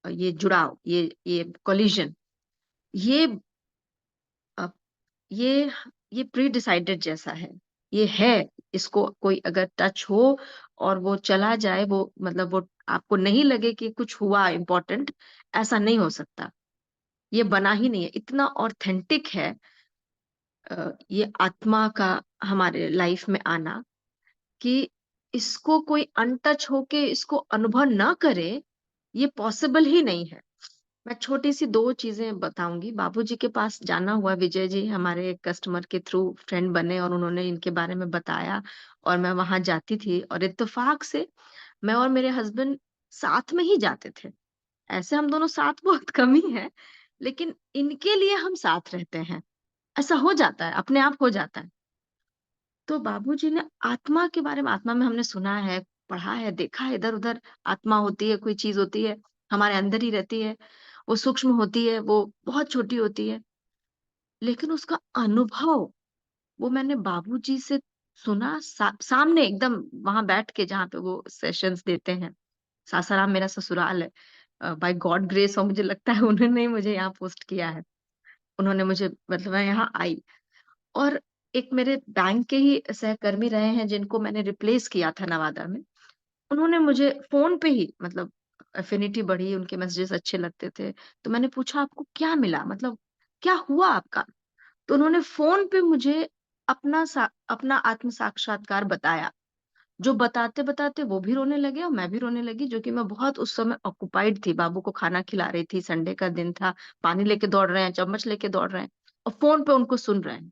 ये जुड़ाव, ये कोलिजन, ये अ, ये ये प्री डिसाइडेड जैसा है। ये है, इसको कोई अगर टच हो और वो चला जाए, वो मतलब वो आपको नहीं लगे कि कुछ हुआ इम्पोर्टेंट, ऐसा नहीं हो सकता। ये बना ही नहीं है, इतना ऑथेंटिक है ये आत्मा का हमारे लाइफ में आना, कि इसको कोई अनटच होके इसको अनुभव ना करे, ये पॉसिबल ही नहीं है। मैं छोटी सी दो चीजें बताऊंगी। बाबूजी के पास जाना हुआ, विजय जी हमारे कस्टमर के थ्रू फ्रेंड बने और उन्होंने इनके बारे में बताया, और मैं वहां जाती थी, और इत्तेफाक से मैं और मेरे हस्बैंड साथ में ही जाते थे। ऐसे हम दोनों साथ बहुत कम ही हैं, लेकिन इनके लिए हम साथ रहते हैं। ऐसा हो जाता है, अपने आप हो जाता है। तो बाबूजी ने आत्मा के बारे में, आत्मा में हमने सुना है, पढ़ा है, देखा है, इधर उधर आत्मा होती है, कोई चीज होती है हमारे अंदर ही रहती है, वो सूक्ष्म होती है, वो बहुत छोटी होती है। लेकिन उसका अनुभव वो मैंने बाबूजी से सुना सामने एकदम वहां बैठ के, जहाँ पे वो सेशंस देते हैं। सासाराम मेरा ससुराल है। बाय गॉड ग्रेस, और मुझे लगता है उन्होंने ही मुझे यहाँ पोस्ट किया है। उन्होंने मुझे, मतलब मैं यहाँ आई, और एक मेरे बैंक के ही सहकर्मी रहे हैं जिनको मैंने रिप्लेस किया था नवादा में। उन्होंने मुझे फ़ोन पे ही, मतलब एफिनिटी बढ़ी, उनके मैसेजेस अच्छे लगते थे। तो मैंने पूछा, आपको क्या मिला? मतलब क्या हुआ आपका? तो उन्होंने फ़ोन पे मुझे अपना आत्म साक्षात्कार बताया। जो बताते-बताते वो भी रोने लगे और मैं भी रोने लगी, जो कि मैं बहुत उस समय ऑक्युपाइड थी, बाबू को खाना खिला रही थी, संडे का दिन था, पानी लेके दौड़ रहे हैं, चम्मच लेके दौड़ रहे हैं और फ़ोन पे उनको सुन रहे हैं।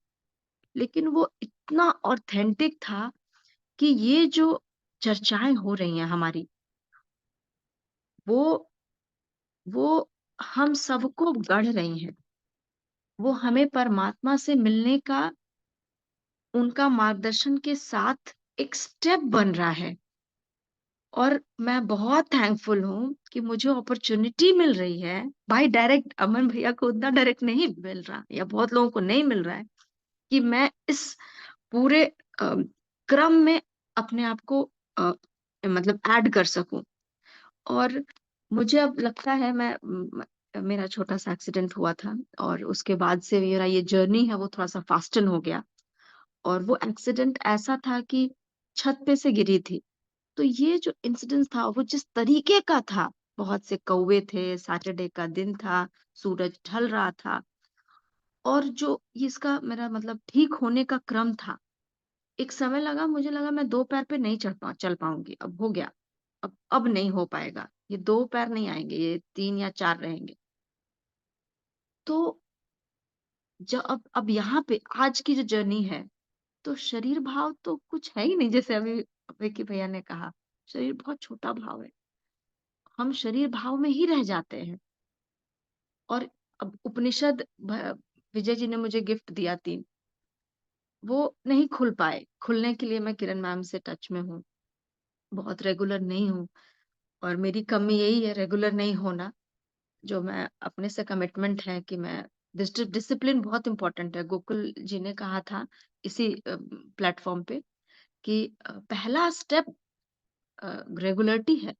लेकिन वो इतना ऑथेंटिक था कि ये जो चर्चाएँ हो रही हैं हमारी, वो वो हम सबको गढ़ रही हैं। वो हमें परमात्मा से मिलने का, उनका मार्गदर्शन के साथ एक स्टेप बन रहा है। और मैं बहुत थैंकफुल हूँ कि मुझे अपॉर्च्युनिटी मिल रही है बाय डायरेक्ट। अमन भैया को उतना डायरेक्ट नहीं मिल रहा, या बहुत लोगों को नहीं मिल रहा है, कि मैं इस पूरे क्रम में अपने आप को मतलब ऐड कर सकूं। और मुझे अब लगता है, मेरा छोटा सा एक्सीडेंट हुआ था, और उसके बाद से मेरा ये जर्नी है वो थोड़ा सा फास्टन हो गया। और वो एक्सीडेंट ऐसा था कि छत पे से गिरी थी। तो ये जो इंसिडेंस था वो जिस तरीके का था, बहुत से कौवे थे, सैटरडे का दिन था, सूरज ढल रहा था, और जो ये इसका मेरा मतलब ठीक होने का क्रम था, एक समय लगा, मुझे लगा मैं 2 पैर पे नहीं चल पाऊँगी, अब हो गया, अब नहीं हो पाएगा, ये 2 पैर नहीं आएँगे, ये 3 या 4 रहेंगे। तो अब यहाँ पे आज की जो जर्नी है, तो शरीर भाव तो कुछ है ही नहीं, जैसे अभी विक्की भैया ने कहा, शरीर बहुत छोटा भाव है। हम शरीर भाव में ही रह जाते हैं। और अब उपनिषद विजय जी ने मुझे गिफ्ट दिया 3, वो नहीं खुल पाए। खुलने के लिए मैं किरण मैम से टच में हूँ, बहुत रेगुलर नहीं हूँ, और मेरी कमी यही है, रेगुलर नहीं होना। जो मैं अपने से कमिटमेंट है कि मैं, डिसिप्लिन बहुत इंपॉर्टेंट है। गोकुल जी ने कहा था इसी प्लेटफॉर्म पे कि पहला स्टेप रेगुलरिटी है।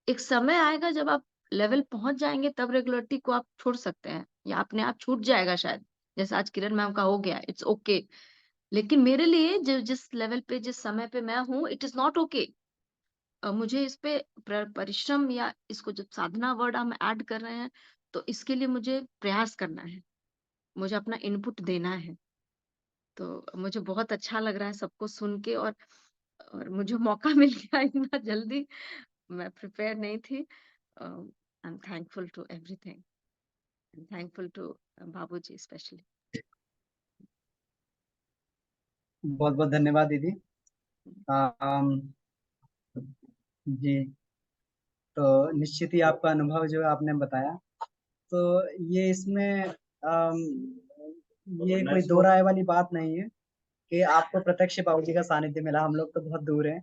एक समय आएगा जब आप लेवल पहुंच जाएंगे, तब रेगुलरिटी को आप छोड़ सकते हैं, या अपने आप छूट जाएगा शायद, जैसे आज किरण मैम का हो गया, इट्स ओके। लेकिन मेरे लिए जो जिस लेवल पे, जिस समय पे मैं हूँ, इट इज नॉट ओके। मुझे इस पे परिश्रम, या इसको जब साधना वर्ड हम ऐड कर रहे हैं, तो इसके लिए मुझे प्रयास करना है, मुझे अपना इनपुट देना है। तो मुझे बहुत अच्छा लग रहा है सबको सुन के, और मुझे मौका मिल गया इतना जल्दी, मैं प्रिपेयर नहीं थी। I am thankful to everything, thankful to Babuji specially. बहुत बहुत धन्यवाद दीदी। अम, जी, तो निश्चित ही आपका अनुभव जो आपने बताया, तो ये इसमें ये कोई दो राय वाली बात नहीं है कि आपको प्रत्यक्ष बाबूजी का सानिध्य मिला। हम लोग तो बहुत दूर हैं,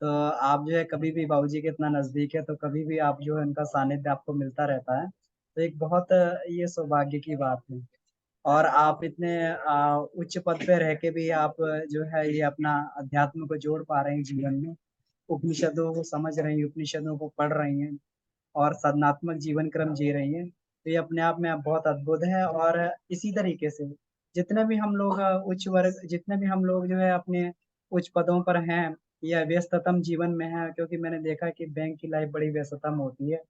तो आप जो है कभी भी बाबूजी के इतना नजदीक है, तो कभी भी आप जो है उनका सानिध्य आपको मिलता रहता है, तो एक बहुत ये सौभाग्य की बात है। और आप इतने उच्च पद पे रह के भी आप जो है ये अपना अध्यात्म को जोड़ पा रहे हैं जीवन में, उपनिषदों को समझ रही हैं, उपनिषदों को पढ़ रही हैं और साधनात्मक जीवन क्रम जी रही हैं, तो ये अपने आप में बहुत अद्भुत है। और इसी तरीके से जितने भी हम लोग उच्च वर्ग, जितने भी हम लोग जो है अपने उच्च पदों पर हैं या व्यस्ततम जीवन में हैं, क्योंकि मैंने देखा कि बैंक की लाइफ बड़ी व्यस्ततम होती है,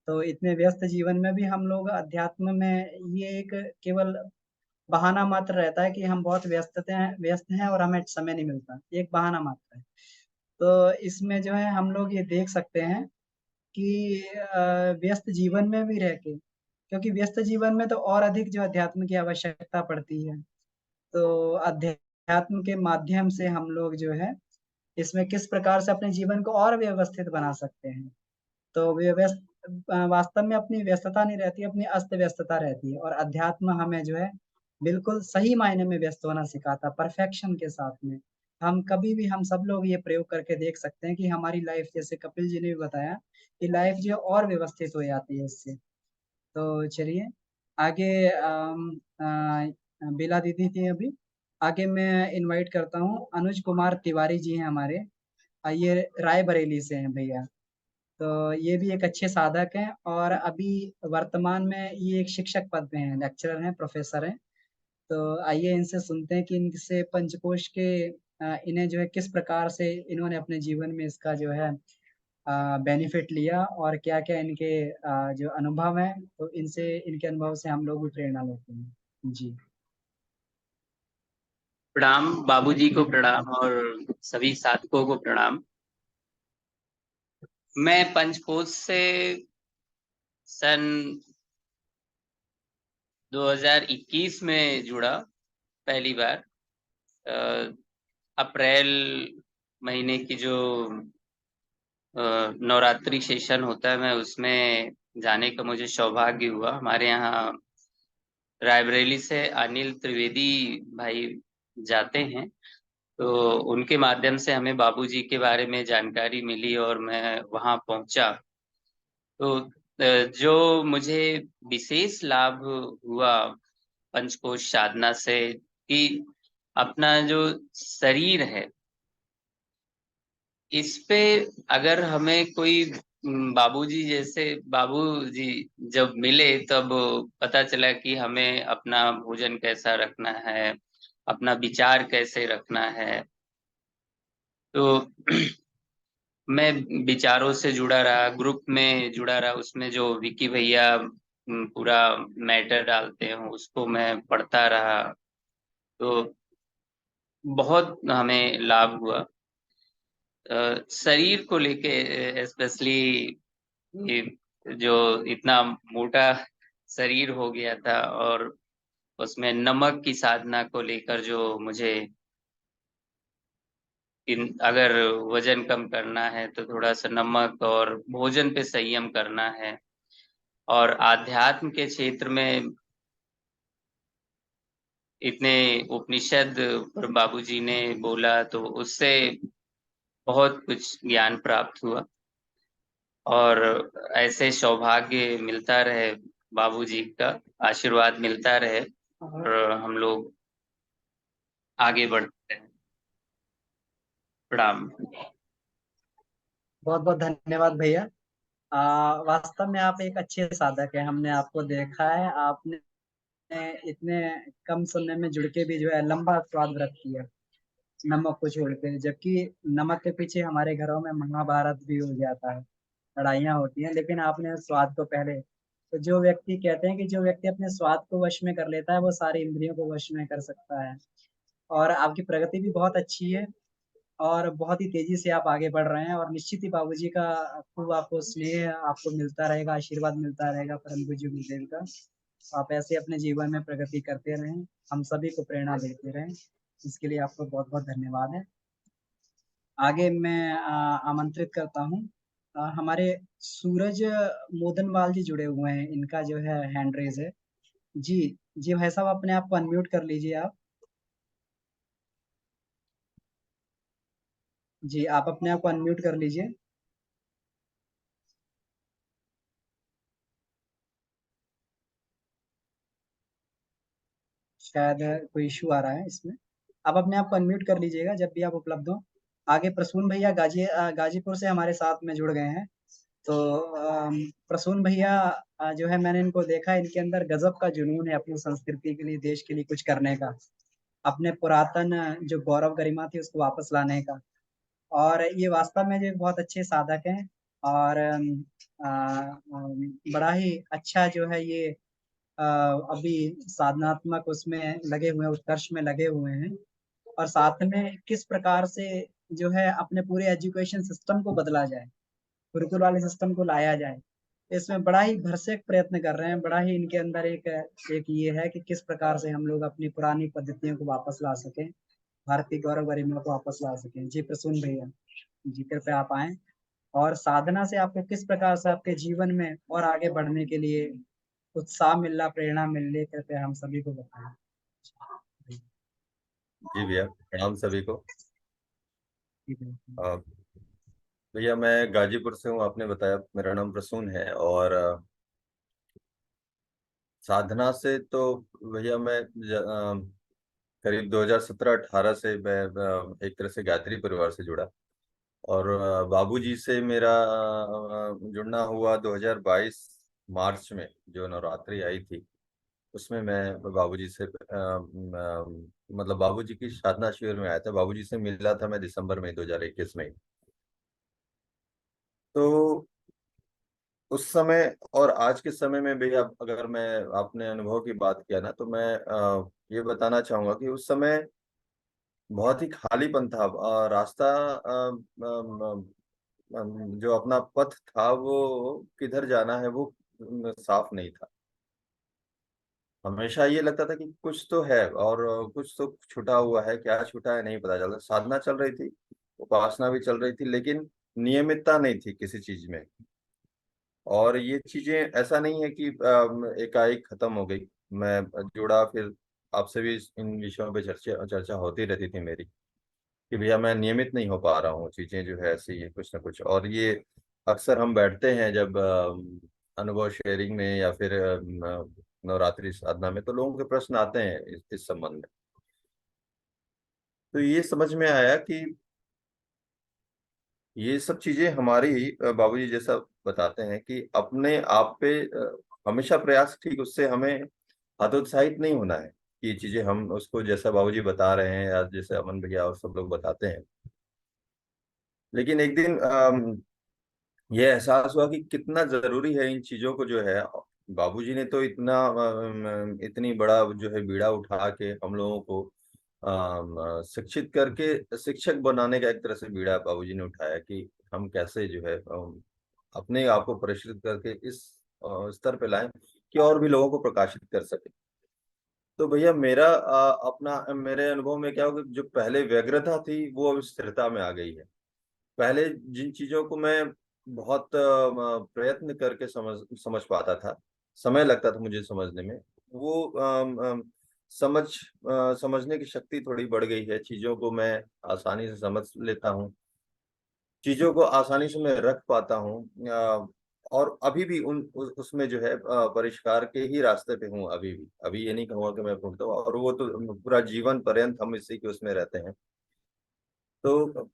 तो इतने व्यस्त जीवन में भी हम लोग अध्यात्म में ये एक केवल बहाना मात्र रहता है कि हम बहुत व्यस्त हैं और हमें समय नहीं मिलता, ये एक बहाना मात्र है। तो इसमें जो है हम लोग ये देख सकते हैं कि व्यस्त जीवन में भी रह के, क्योंकि व्यस्त जीवन में तो और अधिक जो अध्यात्म की आवश्यकता पड़ती है, तो अध्यात्म के माध्यम से हम लोग जो है इसमें किस प्रकार से अपने जीवन को और व्यवस्थित बना सकते हैं। तो वास्तव में अपनी व्यस्तता नहीं रहती, अपनी अस्त व्यस्तता रहती है, और अध्यात्म हमें जो है बिल्कुल सही मायने में व्यस्त होना सिखाता, परफेक्शन के साथ में। हम कभी भी, हम सब लोग ये प्रयोग करके देख सकते हैं कि हमारी लाइफ, जैसे कपिल जी ने भी बताया, कि लाइफ जो है और व्यवस्थित हो जाती है इससे। तो चलिए आगे, बेला दीदी थी अभी। आगे मैं इनवाइट करता हूँ अनुज कुमार तिवारी जी हैं हमारे। ये रायबरेली से हैं भैया। तो ये भी एक अच्छे साधक हैं और अभी वर्तमान में ये एक शिक्षक पद पे हैं, लेक्चरर हैं, प्रोफेसर हैं। तो आइए इनसे सुनते हैं कि इनसे पंचकोश के इन्हें जो है किस प्रकार से इन्होंने अपने जीवन में इसका जो है बेनिफिट लिया और क्या-क्या इनके जो अनुभव हैं, तो इनसे इनके अनुभव से हम लोग भी प्रेरणा लेते हैं। जी। प्रणाम बाबूजी को प्रणाम और सभी साधकों को प्रणाम। मैं पंचकोश से सन 2021 में जुड़ा पहली बार। अप्रैल महीने की जो नवरात्रि सेशन होता है, मैं उसमें जाने का मुझे सौभाग्य हुआ। हमारे यहाँ रायबरेली से अनिल त्रिवेदी भाई जाते हैं, तो उनके माध्यम से हमें बाबूजी के बारे में जानकारी मिली और मैं वहाँ पहुँचा। तो जो मुझे विशेष लाभ हुआ पंचकोश साधना से, कि अपना जो शरीर है इस पे अगर हमें कोई बाबूजी जैसे बाबूजी जब मिले तब पता चला कि हमें अपना भोजन कैसा रखना है, अपना विचार कैसे रखना है। तो मैं विचारों से जुड़ा रहा, ग्रुप में जुड़ा रहा, उसमें जो विकी भैया पूरा मैटर डालते हैं उसको मैं पढ़ता रहा, तो बहुत हमें लाभ हुआ। शरीर को लेके स्पेशली, जो इतना मोटा शरीर हो गया था और उसमें नमक की साधना को लेकर जो मुझे अगर वजन कम करना है तो थोड़ा सा नमक और भोजन पे संयम करना है, और आध्यात्म के क्षेत्र में इतने उपनिषद पर बाबूजी ने बोला तो उससे बहुत कुछ ज्ञान प्राप्त हुआ। और ऐसे सौभाग्य मिलता रहे, बाबूजी का आशीर्वाद मिलता रहे और हम लोग आगे बढ़ते हैं। प्रणाम। बहुत-बहुत धन्यवाद भैया। वास्तव में आप एक अच्छे साधक हैं, हमने आपको देखा है, आपने इतने कम समय में जुड़ के भी जो है लंबा स्वाद व्रत किया, नमक को छोड़ के। जबकि नमक के पीछे हमारे घरों में महाभारत भी हो जाता है, लड़ाइयाँ होती हैं, लेकिन आपने स्वाद को पहले। तो जो व्यक्ति कहते हैं कि जो व्यक्ति अपने स्वाद को वश में कर लेता है, वो सारी इंद्रियों को वश में कर सकता है। और आपकी प्रगति भी बहुत अच्छी है और बहुत ही तेज़ी से आप आगे बढ़ रहे हैं और निश्चित ही बाबूजी का खूब आपको स्नेह आपको मिलता रहेगा, आशीर्वाद मिलता रहेगा परम पूज्य गुरुदेव का। तो आप ऐसे अपने जीवन में प्रगति करते रहें, हम सभी को प्रेरणा देते रहें। इसके लिए आपको बहुत-बहुत धन्यवाद है। आगे मैं आमंत्रित करता हूँ हमारे सूरज मोदनवाल जी जुड़े हुए हैं, इनका जो है हैंड रेज़ है। जी, जी भाई साहब अपने आप को अनम्यूट कर लीजिए आप। जी, आप अपने आप को अनम्यूट कर लीजिए। शायद कोई इश्यू आ रहा है इसमें। आप अपने आप को अनम्यूट कर लीजिएगा जब भी आप उपलब्ध हो। आगे प्रसून भैया गाजीपुर से हमारे साथ में जुड़ गए हैं। तो प्रसून भैया जो है मैंने इनको देखा, इनके अंदर गज़ब का जुनून है अपनी संस्कृति के लिए, देश के लिए कुछ करने का। अपने पुरातन जो गौरव गरिमा थी उसको वापस लाने का। और ये वास्तव में जो बहुत अच्छे साधक हैं और बड़ा ही अच्छा जो है ये अभी साधनात्मक उसमें लगे हुए हैं, उत्कर्ष में लगे हुए हैं। और साथ में किस प्रकार से जो है अपने पूरे एजुकेशन सिस्टम को बदला जाए, गुरुकुल वाले सिस्टम को लाया जाए। इसमें बड़ा ही भरसक प्रयत्न कर रहे हैं, बड़ा ही इनके अंदर एक ये है कि किस प्रकार से हम लोग अपनी पुरानी पद्धतियों को वापस ला सकें, भारतीय गौरव गरिमा को वापस ला सकें। जी प्रसून भैया, जी कृपया आप आएँ और साधना से आपको किस प्रकार से आपके जीवन में और आगे बढ़ने के लिए उत्साह मिल रहा, प्रेरणा मिल रही है, कृपया हम सभी को बताएँ। जी भैया प्रणाम सभी को। जी, बिल्कुल। अ, भैया मैं गाजीपुर से हूँ, आपने बताया मेरा नाम प्रसून है। और साधना से तो भैया मैं करीब 2017-18 से मैं एक तरह से गायत्री परिवार से जुड़ा। और बाबूजी से मेरा जुड़ना हुआ 2022 मार्च में, जो नवरात्रि आई थी उसमें मैं बाबूजी से मतलब बाबूजी की साधना शिविर में आया था। बाबूजी से मिला था मैं दिसंबर में 2021 में। तो उस समय और आज के समय में भी, अब अगर मैं अपने अनुभव की बात किया ना, तो मैं ये बताना चाहूंगा कि उस समय बहुत ही खालीपन था। रास्ता जो अपना पथ था वो किधर जाना है वो साफ नहीं था। हमेशा ये लगता था कि कुछ तो है और कुछ तो छूटा हुआ है, क्या छूटा है नहीं पता चलता। साधना चल रही थी, उपासना भी चल रही थी, लेकिन नियमितता नहीं थी किसी चीज में। और ये चीजें ऐसा नहीं है कि एकाएक खत्म हो गई। मैं जुड़ा, फिर आपसे भी इन विषयों पे चर्चा चर्चा होती रहती थी मेरी, कि भैया मैं नियमित नहीं हो पा रहा हूँ, चीजें जो है ऐसी है कुछ ना कुछ। और ये अक्सर हम बैठते हैं जब अनुभव शेयरिंग में या फिर नवरात्रि साधना में, तो लोगों के प्रश्न आते हैं इस संबंध में। तो ये समझ में आया कि ये सब चीजें हमारी बाबूजी जैसा बताते हैं कि अपने आप पे हमेशा प्रयास, ठीक उससे हमें हतोत्साहित नहीं होना है कि ये चीजें हम उसको जैसा बाबूजी बता रहे हैं या जैसे अमन भैया और सब लोग बताते हैं। लेकिन एक दिन ये एहसास हुआ कि कितना जरूरी है इन चीजों को जो है। बाबूजी ने तो इतनी बड़ा जो है बीड़ा उठा के हम लोगों को शिक्षित करके शिक्षक बनाने का एक तरह से बीड़ा बाबूजी ने उठाया कि हम कैसे जो है अपने आप को परिष्कृत करके इस स्तर पे लाएं कि और भी लोगों को प्रकाशित कर सके। तो भैया मेरा अपना मेरे अनुभव में क्या होगा, जो पहले व्यग्रता थी वो अब स्थिरता में आ गई है। पहले जिन चीजों को मैं बहुत प्रयत्न करके समझ पाता था, समय लगता था मुझे समझने में, वो समझने की शक्ति थोड़ी बढ़ गई है। चीजों को मैं आसानी से समझ लेता हूँ, चीजों को आसानी से मैं रख पाता हूँ। और अभी भी उसमें जो है परिष्कार के ही रास्ते पे हूँ। अभी ये नहीं कहूँगा कि मैं पूर्णतः, और वो तो पूरा जीवन पर्यंत हम इसी के उसमें रहते हैं। तो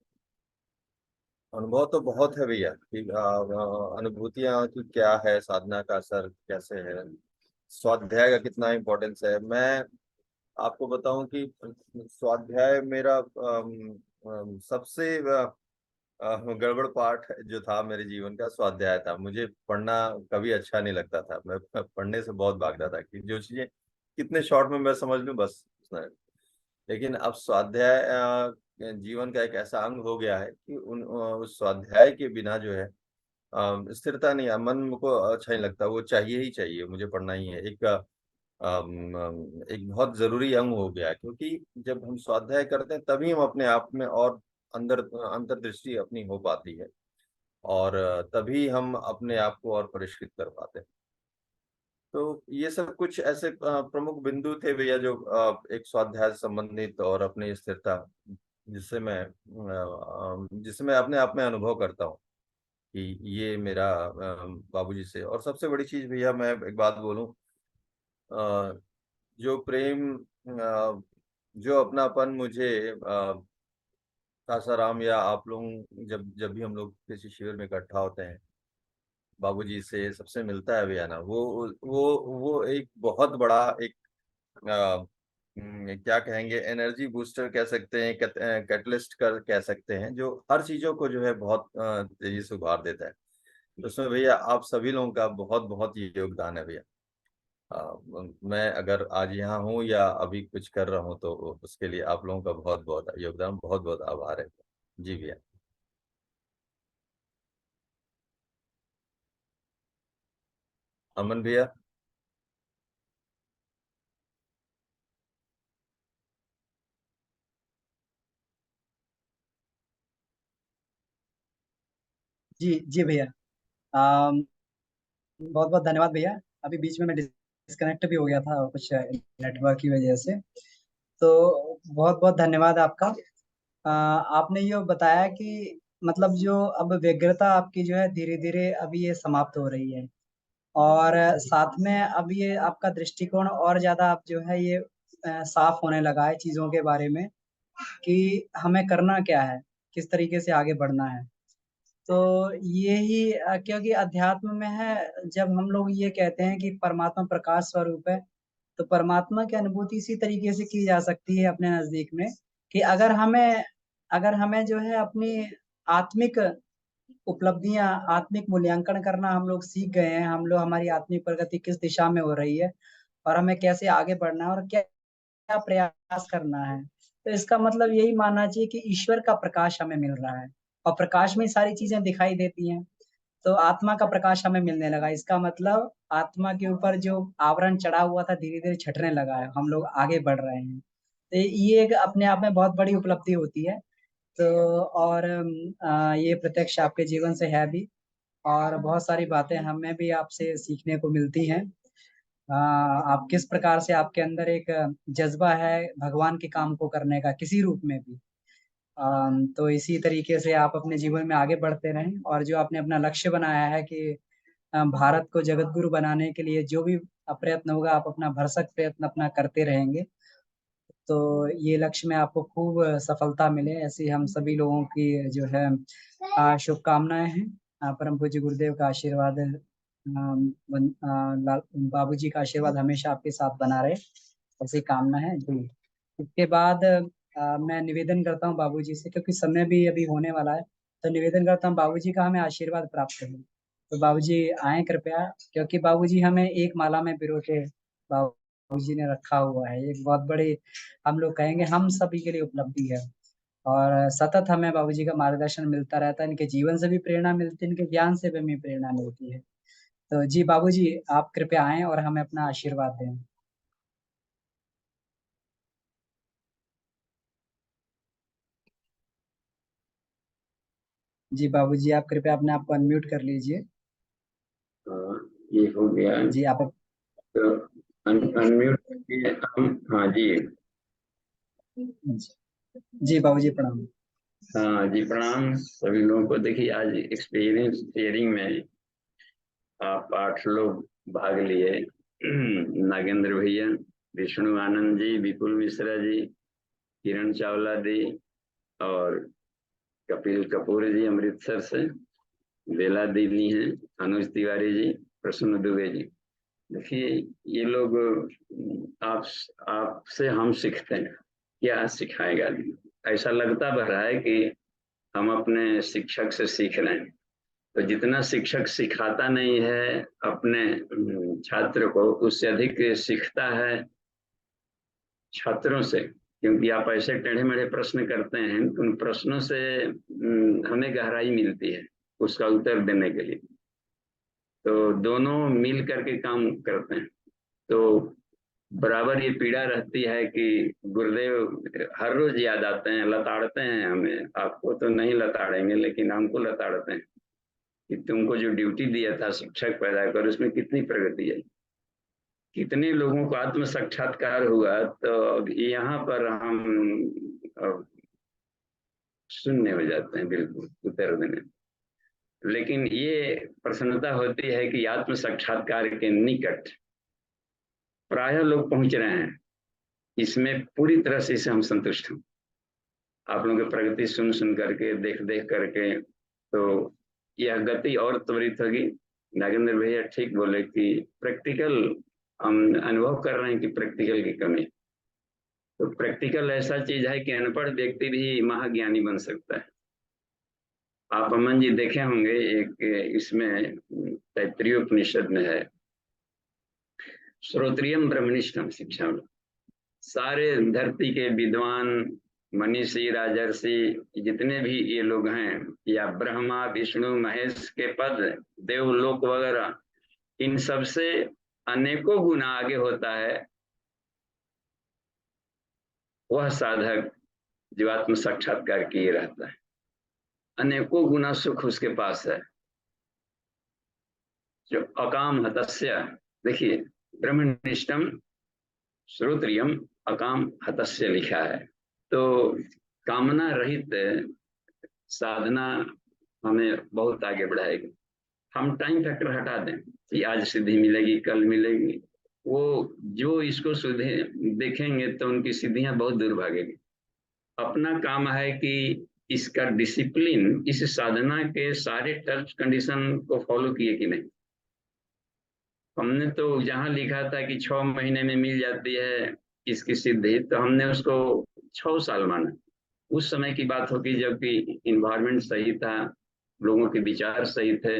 अनुभव तो बहुत है भैया कि अनुभूतियां की क्या है, साधना का असर कैसे है, स्वाध्याय का कितना इम्पोर्टेंस है। मैं आपको बताऊं कि स्वाध्याय मेरा सबसे गड़बड़ पाठ जो था मेरे जीवन का, स्वाध्याय था। मुझे पढ़ना कभी अच्छा नहीं लगता था। मैं पढ़ने से बहुत भागता था कि जो चीजें कितने शॉर्ट में मैं समझ लूं बस उतना। लेकिन अब स्वाध्याय जीवन का एक ऐसा अंग हो गया है कि उस स्वाध्याय के बिना जो है स्थिरता नहीं है। मन को अच्छा नहीं लगता, वो चाहिए ही चाहिए, मुझे पढ़ना ही है। एक बहुत जरूरी अंग हो गया है, क्योंकि जब हम स्वाध्याय करते हैं तभी हम अपने आप में और अंदर अंतर्दृष्टि अपनी हो पाती है, और तभी हम अपने आप को और परिष्कृत कर पाते हैं। तो ये सब कुछ ऐसे प्रमुख बिंदु थे भैया जो एक स्वाध्याय से संबंधित और अपनी स्थिरता, जिससे मैं अपने आप में अनुभव करता हूँ कि ये मेरा बाबूजी से। और सबसे बड़ी चीज भैया मैं एक बात बोलूं, जो प्रेम, जो अपनापन मुझे सासाराम या आप लोग जब जब भी हम लोग किसी शिविर में इकट्ठा होते हैं, बाबूजी से सबसे मिलता है भैया ना, वो एक बहुत बड़ा एक क्या कहेंगे, एनर्जी बूस्टर कह सकते हैं, कैटलिस्ट कर कह सकते हैं, जो हर चीजों को जो है बहुत तेजी से उभार देता है। तो उसमें भैया आप सभी लोगों का बहुत बहुत योगदान है भैया। मैं अगर आज यहाँ हूँ या अभी कुछ कर रहा हूँ तो उसके लिए आप लोगों का बहुत बहुत योगदान, बहुत बहुत आभार है। जी भैया। अमन भैया। जी जी भैया। बहुत बहुत धन्यवाद भैया। अभी बीच में मैं डिस्कनेक्ट भी हो गया था कुछ नेटवर्क की वजह से। तो बहुत बहुत धन्यवाद आपका। आपने ये बताया कि मतलब जो अब व्यग्रता आपकी जो है धीरे धीरे अभी ये समाप्त हो रही है, और साथ में अब ये आपका दृष्टिकोण और ज्यादा आप जो है ये साफ होने लगा है चीजों के बारे में कि हमें करना क्या है, किस तरीके से आगे बढ़ना है। तो यही क्योंकि अध्यात्म में है, जब हम लोग ये कहते हैं कि परमात्मा प्रकाश स्वरूप है, तो परमात्मा की अनुभूति इसी तरीके से की जा सकती है अपने नजदीक में कि अगर हमें जो है अपनी आत्मिक उपलब्धियां, आत्मिक मूल्यांकन करना हम लोग सीख गए हैं, हम लोग हमारी आत्मिक प्रगति किस दिशा में हो रही है और हमें कैसे आगे बढ़ना है और क्या क्या प्रयास करना है, तो इसका मतलब यही मानना चाहिए कि ईश्वर का प्रकाश हमें मिल रहा है और प्रकाश में सारी चीजें दिखाई देती हैं। तो आत्मा का प्रकाश हमें मिलने लगा, इसका मतलब आत्मा के ऊपर जो आवरण चढ़ा हुआ था धीरे धीरे छटने लगा है, हम लोग आगे बढ़ रहे हैं। तो ये एक अपने आप में बहुत बड़ी उपलब्धि होती है। तो और ये प्रत्यक्ष आपके जीवन से है भी, और बहुत सारी बातें हमें भी आपसे सीखने को मिलती हैं। आप किस प्रकार से आपके अंदर एक जज्बा है भगवान के काम को करने का किसी रूप में भी। तो इसी तरीके से आप अपने जीवन में आगे बढ़ते रहें, और जो आपने अपना लक्ष्य बनाया है कि भारत को जगत गुरु बनाने के लिए जो भी प्रयत्न होगा, आप अपना भरसक प्रयत्न अपना करते रहेंगे, तो ये लक्ष्य में आपको खूब सफलता मिले, ऐसी हम सभी लोगों की जो है शुभकामनाएं हैं। परम पूज्य गुरुदेव का आशीर्वाद, बाबूजी का आशीर्वाद हमेशा आपके साथ बना रहे, ऐसी कामना है जी। इसके बाद मैं निवेदन करता हूँ बाबूजी से, क्योंकि समय भी अभी होने वाला है, तो निवेदन करता हूँ बाबूजी का हमें आशीर्वाद प्राप्त हो। तो बाबूजी आए कृपया, क्योंकि बाबूजी हमें एक माला में पिरो के बाबूजी ने रखा हुआ है, एक बहुत बड़ी, हम लोग कहेंगे हम सभी के लिए उपलब्धि है। और सतत हमें बाबूजी का मार्गदर्शन मिलता रहता है, इनके जीवन से भी प्रेरणा मिलती है, इनके ज्ञान से भी हमें प्रेरणा मिलती है। तो जी बाबूजी, आप कृपया आएं और हमें अपना आशीर्वाद दें। जी बाबूजी, आप कृपया अपने आप को अनम्यूट कर लीजिए। ये हो गया जी आप तो अनम्यूट किए हम। हाँ जी। जी बाबूजी प्रणाम। हाँ जी प्रणाम सभी लोगों को। देखिए आज एक्सपीरियंस शेयरिंग में आप 8 लोग भाग लिए। नागेंद्र भैया, विष्णु आनंद जी, विपुल मिश्रा जी, किरण चावला जी और कपिल कपूर जी अमृतसर से, बेला दीदी हैं, अनुज तिवारी जी, प्रसन्न दुबे जी। देखिए ये लोग आप आपसे हम सीखते हैं, क्या सिखाएगा। ऐसा लगता भर रहा है कि हम अपने शिक्षक से सीख रहे हैं। तो जितना शिक्षक सिखाता नहीं है अपने छात्र को, उससे अधिक सीखता है छात्रों से, क्योंकि आप ऐसे टेढ़े मेढ़े प्रश्न करते हैं, उन प्रश्नों से हमें गहराई मिलती है उसका उत्तर देने के लिए। तो दोनों मिल करके काम करते हैं। तो बराबर ये पीड़ा रहती है कि गुरुदेव हर रोज याद आते हैं, लताड़ते हैं हमें। आपको तो नहीं लताड़ेंगे, लेकिन हमको लताड़ते हैं कि तुमको जो ड्यूटी दिया था शिक्षक पैदा कर, उसमें कितनी प्रगति है, कितने लोगों को आत्म साक्षात्कार हुआ। तो यहाँ पर हम शून्य हो जाते हैं बिल्कुल उत्तर देने। लेकिन ये प्रसन्नता होती है कि आत्म साक्षात्कार के निकट प्रायः लोग पहुंच रहे हैं, इसमें पूरी तरह से इसे हम संतुष्ट हैं। आप लोगों की प्रगति सुन सुन करके, देख देख करके, तो यह गति और त्वरित होगी। नागेंद्र भैया ठीक बोले कि प्रैक्टिकल हम अनुभव कर रहे हैं कि प्रैक्टिकल की कमी। तो प्रैक्टिकल ऐसा चीज है कि अनपढ़ व्यक्ति भी महाज्ञानी बन सकता है। आप अमन जी देखे होंगे, एक इसमें तैत्तिरीय उपनिषद में है, श्रोत्रियम ब्रह्मनिष्ठम शिक्षा। सारे धरती के विद्वान, मनीषी, राजर्षि, जितने भी ये लोग हैं, या ब्रह्मा विष्णु महेश के पद, देवलोक वगैरह, इन सब से अनेकों गुना आगे होता है वह साधक जो आत्म साक्षात्कार किए रहता है। अनेकों गुना सुख उसके पास है जो अकाम हतस्य। देखिए ब्रह्मनिष्ठम श्रोत्रियम अकाम हतस्य लिखा है। तो कामना रहित साधना हमें बहुत आगे बढ़ाएगी। हम टाइम फैक्टर हटा दें कि आज सिद्धि मिलेगी, कल मिलेगी, वो जो इसको सुधे देखेंगे तो उनकी सिद्धियां बहुत दूर भागेगी। अपना काम है कि इसका डिसिप्लिन, इस साधना के सारे टर्म्स कंडीशन को फॉलो किए कि नहीं। हमने तो जहां लिखा था कि 6 महीने में मिल जाती है इसकी सिद्धि, तो हमने उसको 6 साल माना। उस समय की बात होगी जबकि इन्वायरमेंट सही था, लोगों के विचार सही थे,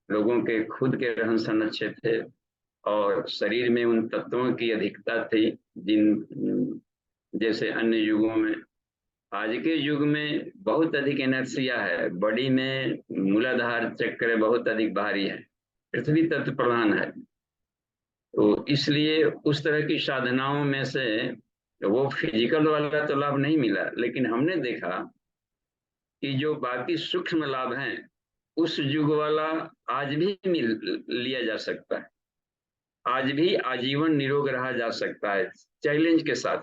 लोगों के खुद के रहन सहन अच्छे थे, और शरीर में उन तत्वों की अधिकता थी जिन जैसे अन्य युगों में। आज के युग में बहुत अधिक इनर्शिया है, बॉडी में मूलाधार चक्र बहुत अधिक भारी है, पृथ्वी तत्व प्रधान है। तो इसलिए उस तरह की साधनाओं में से वो फिजिकल वाला तो लाभ नहीं मिला, लेकिन हमने देखा कि जो बाकी सूक्ष्म लाभ हैं उस युग वाला आज भी लिया जा सकता है, आज भी आजीवन निरोग रहा जा सकता है चैलेंज के साथ,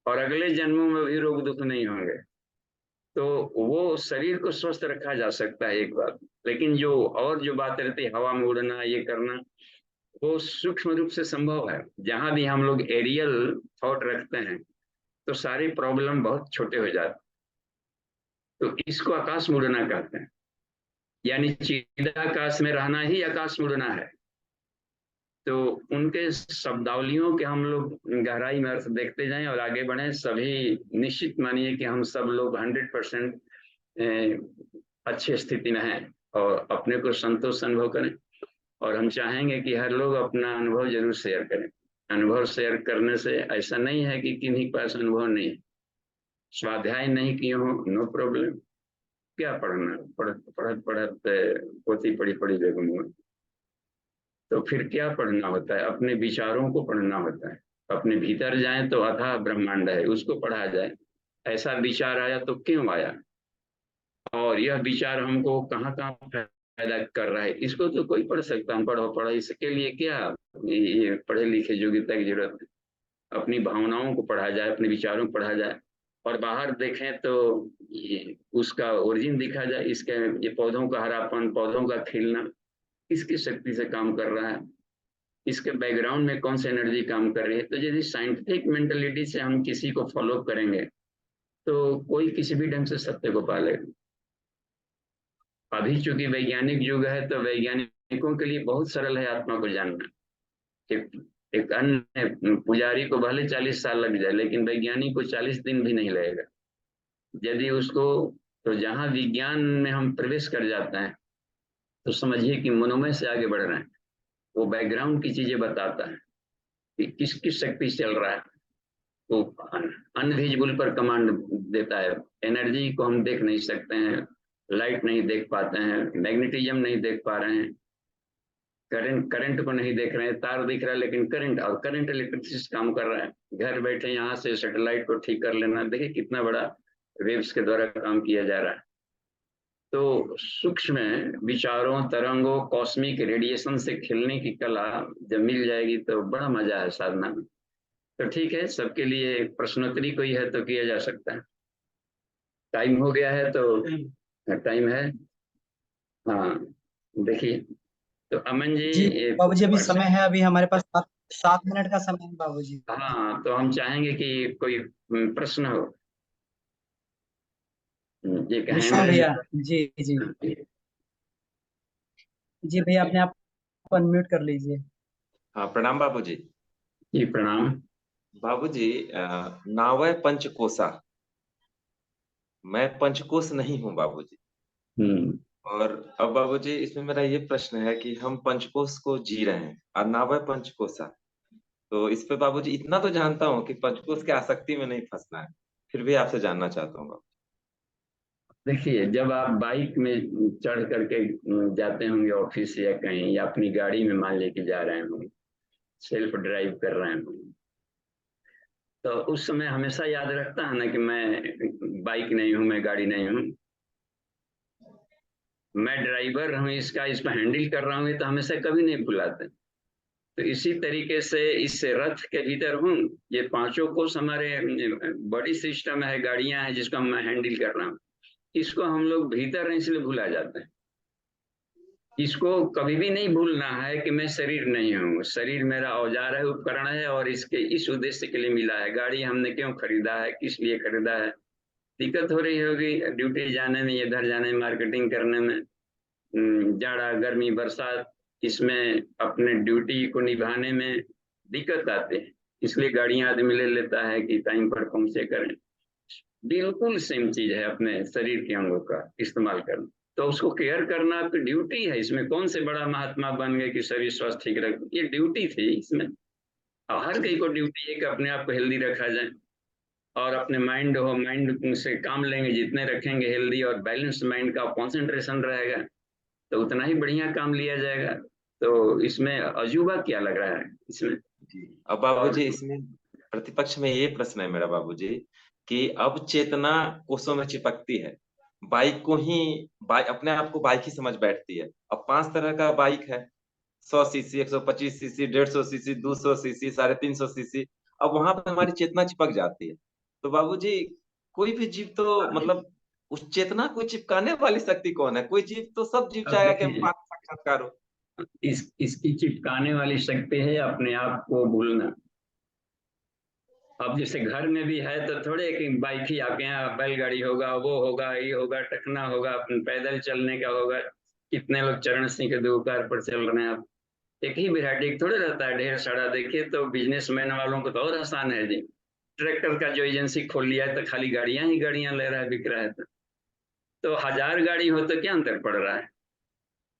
और अगले जन्मों में भी रोग दुख नहीं होंगे। तो वो शरीर को स्वस्थ रखा जा सकता है एक बात, लेकिन जो बात रहती है हवा में उड़ना, ये करना, वो सूक्ष्म रूप से संभव है। जहां भी हम लोग एरियल थॉट रखते हैं तो सारी प्रॉब्लम बहुत छोटे हो जाते। तो इसको आकाश में उड़ना कहते हैं, यानी चिदाकाश में रहना ही आकाश में उड़ना है। तो उनके शब्दावलियों के हम लोग गहराई में अर्थ देखते जाएं और आगे बढ़ें। सभी निश्चित मानिए कि हम सब लोग 100% अच्छी स्थिति में हैं और अपने को संतोष अनुभव करें, और हम चाहेंगे कि हर लोग अपना अनुभव जरूर शेयर करें। अनुभव शेयर करने से ऐसा नहीं है कि किन्हीं के पास अनुभव नहीं है। स्वाध्याय नहीं किए हो, नो प्रॉब्लम, क्या पढ़ना, पढ़त पोथी पढ़ी पढ़ी बेगम हुआ, तो फिर क्या पढ़ना होता है? अपने विचारों को पढ़ना होता है। अपने भीतर जाए तो अथाह ब्रह्मांड है, उसको पढ़ा जाए। ऐसा विचार आया तो क्यों आया, और यह विचार हमको कहाँ कहाँ पैदा कर रहा है, इसको तो कोई पढ़ सकता है। पढ़ो, इसके लिए क्या ये पढ़े लिखे योग्यता की जरूरत है। अपनी भावनाओं को पढ़ा जाए, अपने विचारों को पढ़ा जाए, और बाहर देखें तो उसका ओरिजिन दिखा जाए। इसके ये पौधों का हरापन, पौधों का खिलना किसकी शक्ति से काम कर रहा है, इसके बैकग्राउंड में कौन सी एनर्जी काम कर रही है। तो यदि साइंटिफिक मेंटलिटी से हम किसी को फॉलो करेंगे तो कोई किसी भी ढंग से सत्य को पालेगा। अभी चूंकि वैज्ञानिक युग है तो वैज्ञानिकों के लिए बहुत सरल है आत्मा को जानना। एक अन्य पुजारी को भले 40 साल लग जाए, लेकिन वैज्ञानिक को 40 दिन भी नहीं लगेगा यदि उसको। तो जहां विज्ञान में हम प्रवेश कर जाते हैं तो समझिए कि मनोमय से आगे बढ़ रहे हैं। वो बैकग्राउंड की चीजें बताता है कि किस किस शक्ति से चल रहा है। तो अनविजिबल पर कमांड देता है। एनर्जी को हम देख नहीं सकते हैं, लाइट नहीं देख पाते हैं, मैग्नेटिज्म नहीं देख पा रहे हैं, करंट को नहीं देख रहे हैं। तार दिख रहा है लेकिन करंट इलेक्ट्रिसिटी काम कर रहा है। घर बैठे यहाँ से सैटेलाइट को ठीक कर लेना, देखिए कितना बड़ा वेव्स के द्वारा काम किया जा रहा है। तो सूक्ष्म विचारों, तरंगों, कॉस्मिक रेडिएशन से खिलने की कला जब मिल जाएगी तो बड़ा मजा है साधना में। तो ठीक है, सबके लिए प्रश्नोत्तरी कोई है तो किया जा सकता है। टाइम हो गया है तो टाइम है। हाँ देखिए, तो अमन जी जी बाबूजी, अभी समय है, अभी हमारे पास 7 मिनट का समय है बाबूजी। हाँ, तो हम चाहेंगे कि कोई प्रश्न हो। ये विष्णु कहेंगे। भैया, जी जी जी भैया, अपने आप को अनम्यूट कर लीजिए। हाँ, प्रणाम बाबूजी। जी प्रणाम। बाबूजी, नावय पंचकोसा, मैं पंचकोश नहीं हूँ बाबूजी। और अब बाबूजी इसमें मेरा ये प्रश्न है कि हम पंचकोश को जी रहे हैं और नावय पंचकोसा, तो इस पे बाबूजी इतना तो जानता हूँ कि पंचकोश के आसक्ति में नहीं फंसना है, फिर भी आपसे जानना चाहता हूँ। देखिए, जब आप बाइक में चढ़ करके जाते होंगे ऑफिस या कहीं, या अपनी गाड़ी में मान लेके जा रहे होंगे, सेल्फ ड्राइव कर रहे होंगे, तो उस समय हमेशा याद रखता है ना कि मैं बाइक नहीं हूं, मैं गाड़ी नहीं हूं, मैं ड्राइवर हूं, इसको हैंडल कर रहा हूं, तो हमेशा कभी नहीं भुलाते। तो इसी तरीके से इस रथ के भीतर हूँ, ये पांचों कोष हमारे बड़ी सिस्टम है, गाड़ियां हैं जिसको मैं हैंडल कर रहा हूँ, इसको हम लोग भीतर हैं इसलिए भुला जाते हैं। इसको कभी भी नहीं भूलना है कि मैं शरीर नहीं हूँ। शरीर मेरा औजार है, उपकरण है, और इसके इस उद्देश्य के लिए मिला है। गाड़ी हमने क्यों खरीदा है, किस लिए खरीदा है। दिक्कत हो रही होगी ड्यूटी जाने में, इधर जाने में, मार्केटिंग करने में, जाड़ा गर्मी बरसात, इसमें अपने ड्यूटी को निभाने में दिक्कत आते हैं, इसलिए गाड़ियां आदमी ले लेता है कि टाइम पर पहुंचे करें। बिल्कुल सेम चीज है अपने शरीर के अंगों का इस्तेमाल करना, तो उसको केयर करना तो ड्यूटी है। इसमें कौन से बड़ा महात्मा बन गए कि शरीर स्वस्थ ठीक रख, ये ड्यूटी थी इसमें। और हर कहीं को ड्यूटी है कि अपने आप को हेल्दी रखा जाए, और अपने माइंड से काम लेंगे, जितने रखेंगे हेल्दी और बैलेंस्ड माइंड का कॉन्सेंट्रेशन रहेगा तो उतना ही बढ़िया काम लिया जाएगा। तो इसमें अजूबा क्या लग रहा है इसमें। अब बाबूजी इसमें प्रतिपक्ष में ये प्रश्न है मेरा बाबूजी कि अब चेतना कोषों में चिपकती है, बाइक को ही अपने आप को बाइक ही समझ बैठती है। अब 5 तरह का बाइक है, 100 CC, 125 CC, 150 CC, 200 CC, 350 CC. अब वहां पर हमारी चेतना चिपक जाती है। तो बाबूजी कोई भी जीव तो मतलब उस चेतना को चिपकाने वाली शक्ति कौन है? कोई जीव तो सब जीव अब चाहेगा कि हम देखिए, पाक साक्षात्कार हो। इसकी चिपकाने वाली शक्ति है अपने आप को भूलना। अब जैसे घर में भी है तो थोड़े कि बाइक ही आपके यहाँ बैलगाड़ी होगा, वो होगा, ये होगा, टकना होगा, पैदल चलने का होगा। कितने लोग चरण सिंह के दुकान पर चल रहे हैं। आप एक ही वैरायटी थोड़े रहता है, ढेर सारा। देखिए तो बिजनेसमैन वालों को तो और आसान है जी, ट्रैक्टर का जो एजेंसी खोल लिया है तो खाली गाड़ियां ही गाड़ियां ले रहा है, बिक रहा है। तो 1000 गाड़ी हो तो क्या अंतर पड़ रहा है।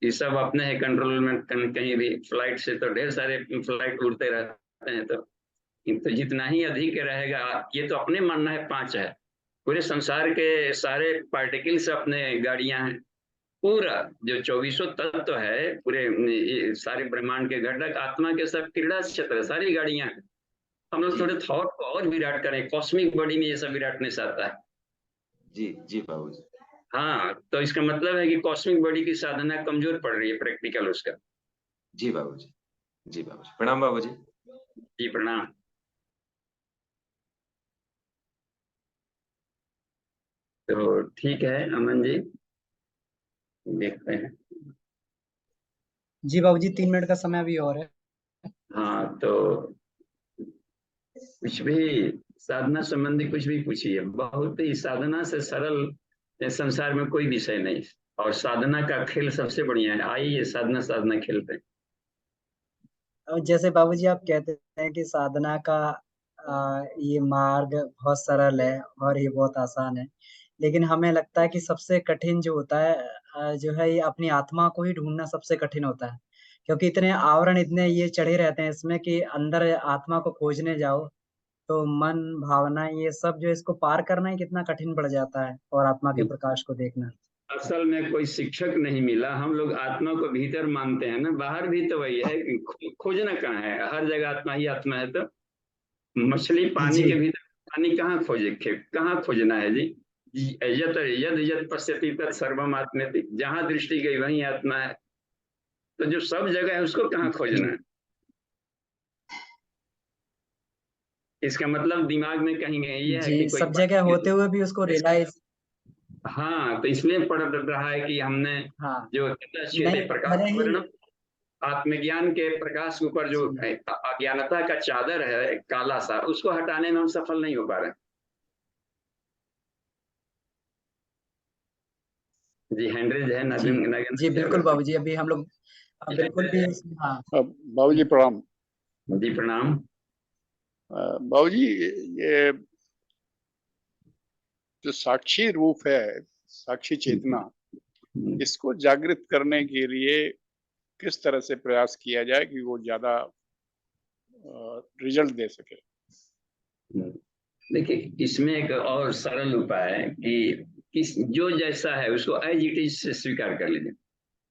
ये सब अपने है कंट्रोल में। कहीं भी फ्लाइट से तो ढेर सारे फ्लाइट उड़ते रहते हैं, तो जितना ही अधिक रहेगा, ये तो अपने मानना है 5 है। पूरे संसार के सारे पार्टिकल्स अपने गाड़ियां हैं। पूरा जो 2400 तत्व है, पूरे सारे ब्रह्मांड के घटक आत्मा के सब क्रीड़ा क्षेत्र, सारी गाड़ियां हैं। हम लोग थोड़े थॉट को और विराट करें, कॉस्मिक बॉडी में ये सब विराटनेस आता है। जी जी बाबूजी। हाँ, तो इसका मतलब है कि कॉस्मिक बॉडी की साधना कमजोर पड़ रही है, प्रैक्टिकल उसका। जी बाबूजी। जी बाबूजी, प्रणाम बाबूजी। जी प्रणाम। तो ठीक है अमन जी, देखते हैं। जी बाबूजी, 3 मिनट का समय अभी और है। हाँ, तो कुछ भी साधना संबंधी कुछ भी पूछिए। बहुत ही साधना से सरल संसार में कोई विषय नहीं, और साधना का खेल सबसे बढ़िया है। आइए साधना साधना खेलते हैं। और जैसे बाबूजी आप कहते हैं कि साधना का ये मार्ग बहुत सरल है और ये बहुत आसान है, लेकिन हमें लगता है कि सबसे कठिन जो होता है जो है ये अपनी आत्मा को ही ढूंढना सबसे कठिन होता है, क्योंकि इतने आवरण इतने ये चढ़े रहते हैं इसमें कि अंदर आत्मा को खोजने जाओ तो मन भावना ये सब जो इसको पार करना ही कितना कठिन पड़ जाता है, और आत्मा के प्रकाश को देखना। असल में कोई शिक्षक नहीं मिला। हम लोग आत्मा को भीतर मानते हैं ना, बाहर भी तो वही है कि खोजना कहाँ है। हर जगह आत्मा ही आत्मा है। तो मछली पानी जी के भीतर पानी कहाँ खोजे, कहाँ खोजना है जी। यद यद यद पश्यति तत् सर्वम आत्मेति, जहां दृष्टि गई वहीं आत्मा है। तो जो सब जगह है उसको कहाँ खोजना है। इसका मतलब दिमाग में कहीं ये है जी, कि कोई सब जगह होते हुए भी उसको रियलाइज। हाँ, तो इसलिए पढ़ रहा है कि हमने हाँ जो नहीं, प्रकाश भले ही। वर्ण, आत्मज्ञान के प्रकाश के ऊपर जो जी अज्ञानता का चादर है काला सा, उसको हटाने में हम सफल नहीं हो पा रहे। जी हैंड्रेज है जी नागेंद्र जी जी, बिल्कुल अगर बाबूजी, अभी हम लोग बिल्कुल भी हाँ। बाबूजी प्रणाम। जी प्रणाम। बाबूजी, ये जो साक्षी रूप है, साक्षी चेतना, इसको जागृत करने के लिए किस तरह से प्रयास किया जाए कि वो ज्यादा रिजल्ट दे सके। देखिए, इसमें एक और सरल उपाय है कि किस जो जैसा है उसको एज इट इज से स्वीकार कर लीजिए।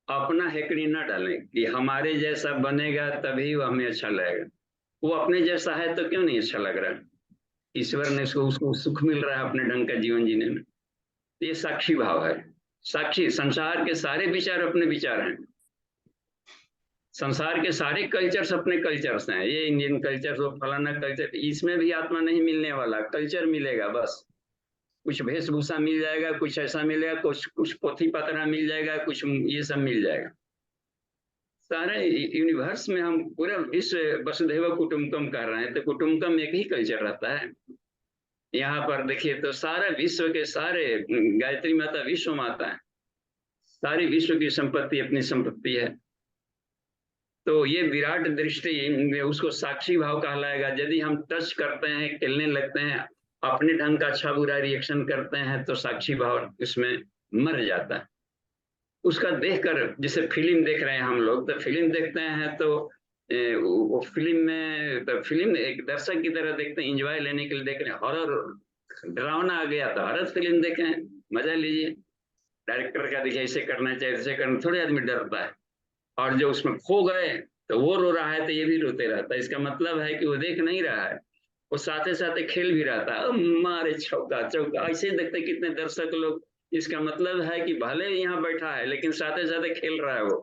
अपना हेकड़ी ना डालें कि हमारे जैसा बनेगा तभी वो हमें अच्छा लगेगा। वो अपने जैसा है तो क्यों नहीं अच्छा लग रहा है। ईश्वर ने उसको सुख मिल रहा है अपने ढंग का जीवन जीने में। ये साक्षी भाव है। साक्षी, संसार के सारे विचार अपने विचार हैं। संसार के सारे कल्चर्स अपने कल्चर्स हैं। ये इंडियन कल्चर, वो फलाना कल्चर, इसमें भी आत्मा नहीं मिलने वाला, कल्चर मिलेगा बस। कुछ वेशभूषा मिल जाएगा, कुछ ऐसा मिलेगा, कुछ पोथी पत्रा मिल जाएगा, कुछ ये सब मिल जाएगा। सारे यूनिवर्स में हम पूरा विश्व वसुधैव कुटुंबकम कर रहे हैं, तो कुटुंबकम एक ही कल्चर रहता है। यहाँ पर देखिए तो सारा विश्व के सारे, गायत्री माता विश्व माता है, सारी विश्व की संपत्ति अपनी संपत्ति है। तो ये विराट दृष्टि उसको साक्षी भाव कहलाएगा। यदि हम टच करते हैं, खेलने लगते हैं, अपने ढंग का अच्छा बुरा रिएक्शन करते हैं, तो साक्षी भाव इसमें मर जाता है। उसका देखकर, जैसे फिल्म देख रहे हैं हम लोग, तो फिल्म देखते हैं तो वो फिल्म में, तो फिल्म एक दर्शक की तरह देखते हैं, एंजॉय लेने के लिए देख रहे हैं। हॉरर डरावना आ गया तो हॉरर फिल्म देखें, मजा लीजिए। डायरेक्टर का देखिए ऐसे करना चाहिए, ऐसे करना, थोड़े आदमी डरता है। और जो उसमें खो गए तो वो रो रहा है तो ये भी रोते रहता है। इसका मतलब है कि वो देख नहीं रहा है, वो साथे साथे खेल भी रहता है। मारे चौका चौका, ऐसे देखते कितने दर्शक लोग। इसका मतलब है कि भले यहाँ बैठा है लेकिन साथे साथे खेल रहा है वो,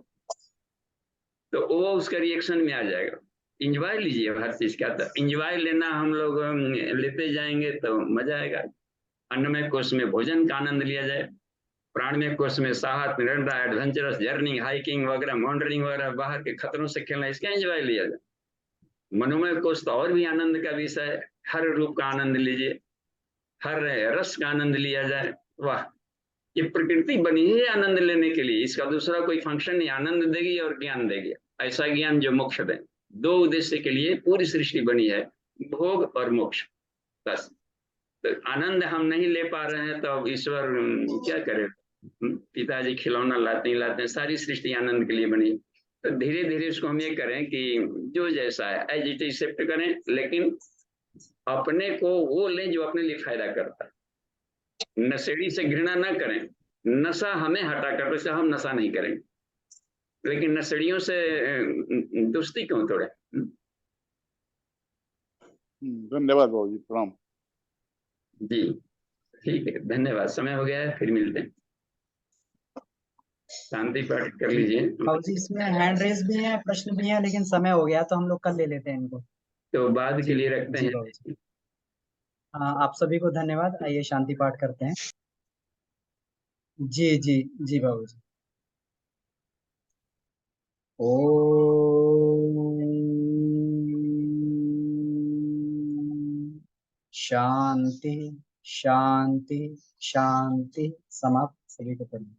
तो वो उसका रिएक्शन में आ जाएगा। इंजॉय लीजिए हर चीज का, तो इंजॉय लेना हम लोग लेते जाएंगे तो मजा आएगा। अन्नमय कोश में भोजन का आनंद लिया जाए, प्राणमय कोश में साहस, निरंतर एडवेंचरस जर्नी, हाइकिंग वगैरह, माउंटेनिंग वगैरह, बाहर के खतरों से खेलना, इसका एंजॉय लिया जाए। मनोमय कोश तो और भी आनंद का विषय है, हर रूप का आनंद लीजिए, हर रस का आनंद लिया जाए। वाह, ये प्रकृति बनी है आनंद लेने के लिए, इसका दूसरा कोई फंक्शन नहीं। आनंद देगी और ज्ञान देगी, ऐसा ज्ञान जो मोक्ष दे। दो उद्देश्य के लिए पूरी सृष्टि बनी है, भोग और मोक्ष, बस। तो आनंद हम नहीं ले पा रहे हैं तो अब ईश्वर क्या करे। पिताजी खिलौना लाते हैं, सारी सृष्टि आनंद के लिए बनी। तो धीरे धीरे उसको हम ये करें कि जो जैसा है एज इट इज एक्सेप्ट करें, लेकिन अपने को वो लें जो अपने लिए फायदा करता है। नशेड़ी से घृणा ना करें, नशा हमें हटा कर, वैसे हम नशा नहीं करेंगे, लेकिन नशेड़ियों से दोस्ती क्यों तोड़े। धन्यवाद बाबूजी, प्रणाम। जी ठीक है, धन्यवाद। समय हो गया है, फिर मिलते हैं। शांति पाठ कर लीजिए। बाबूजी इसमें हैंड रेस भी है, प्रश्न भी है, लेकिन समय हो गया तो हम लोग कल ले लेते हैं इनको। तो बाद के लिए रखते जी हैं। बाबूजी, हाँ आप सभी को धन्यवाद। आइए शांति पाठ करते हैं। जी जी जी बाबूजी। ओम शांति शांति शांति। समाप्त। सभी को धन्यवाद।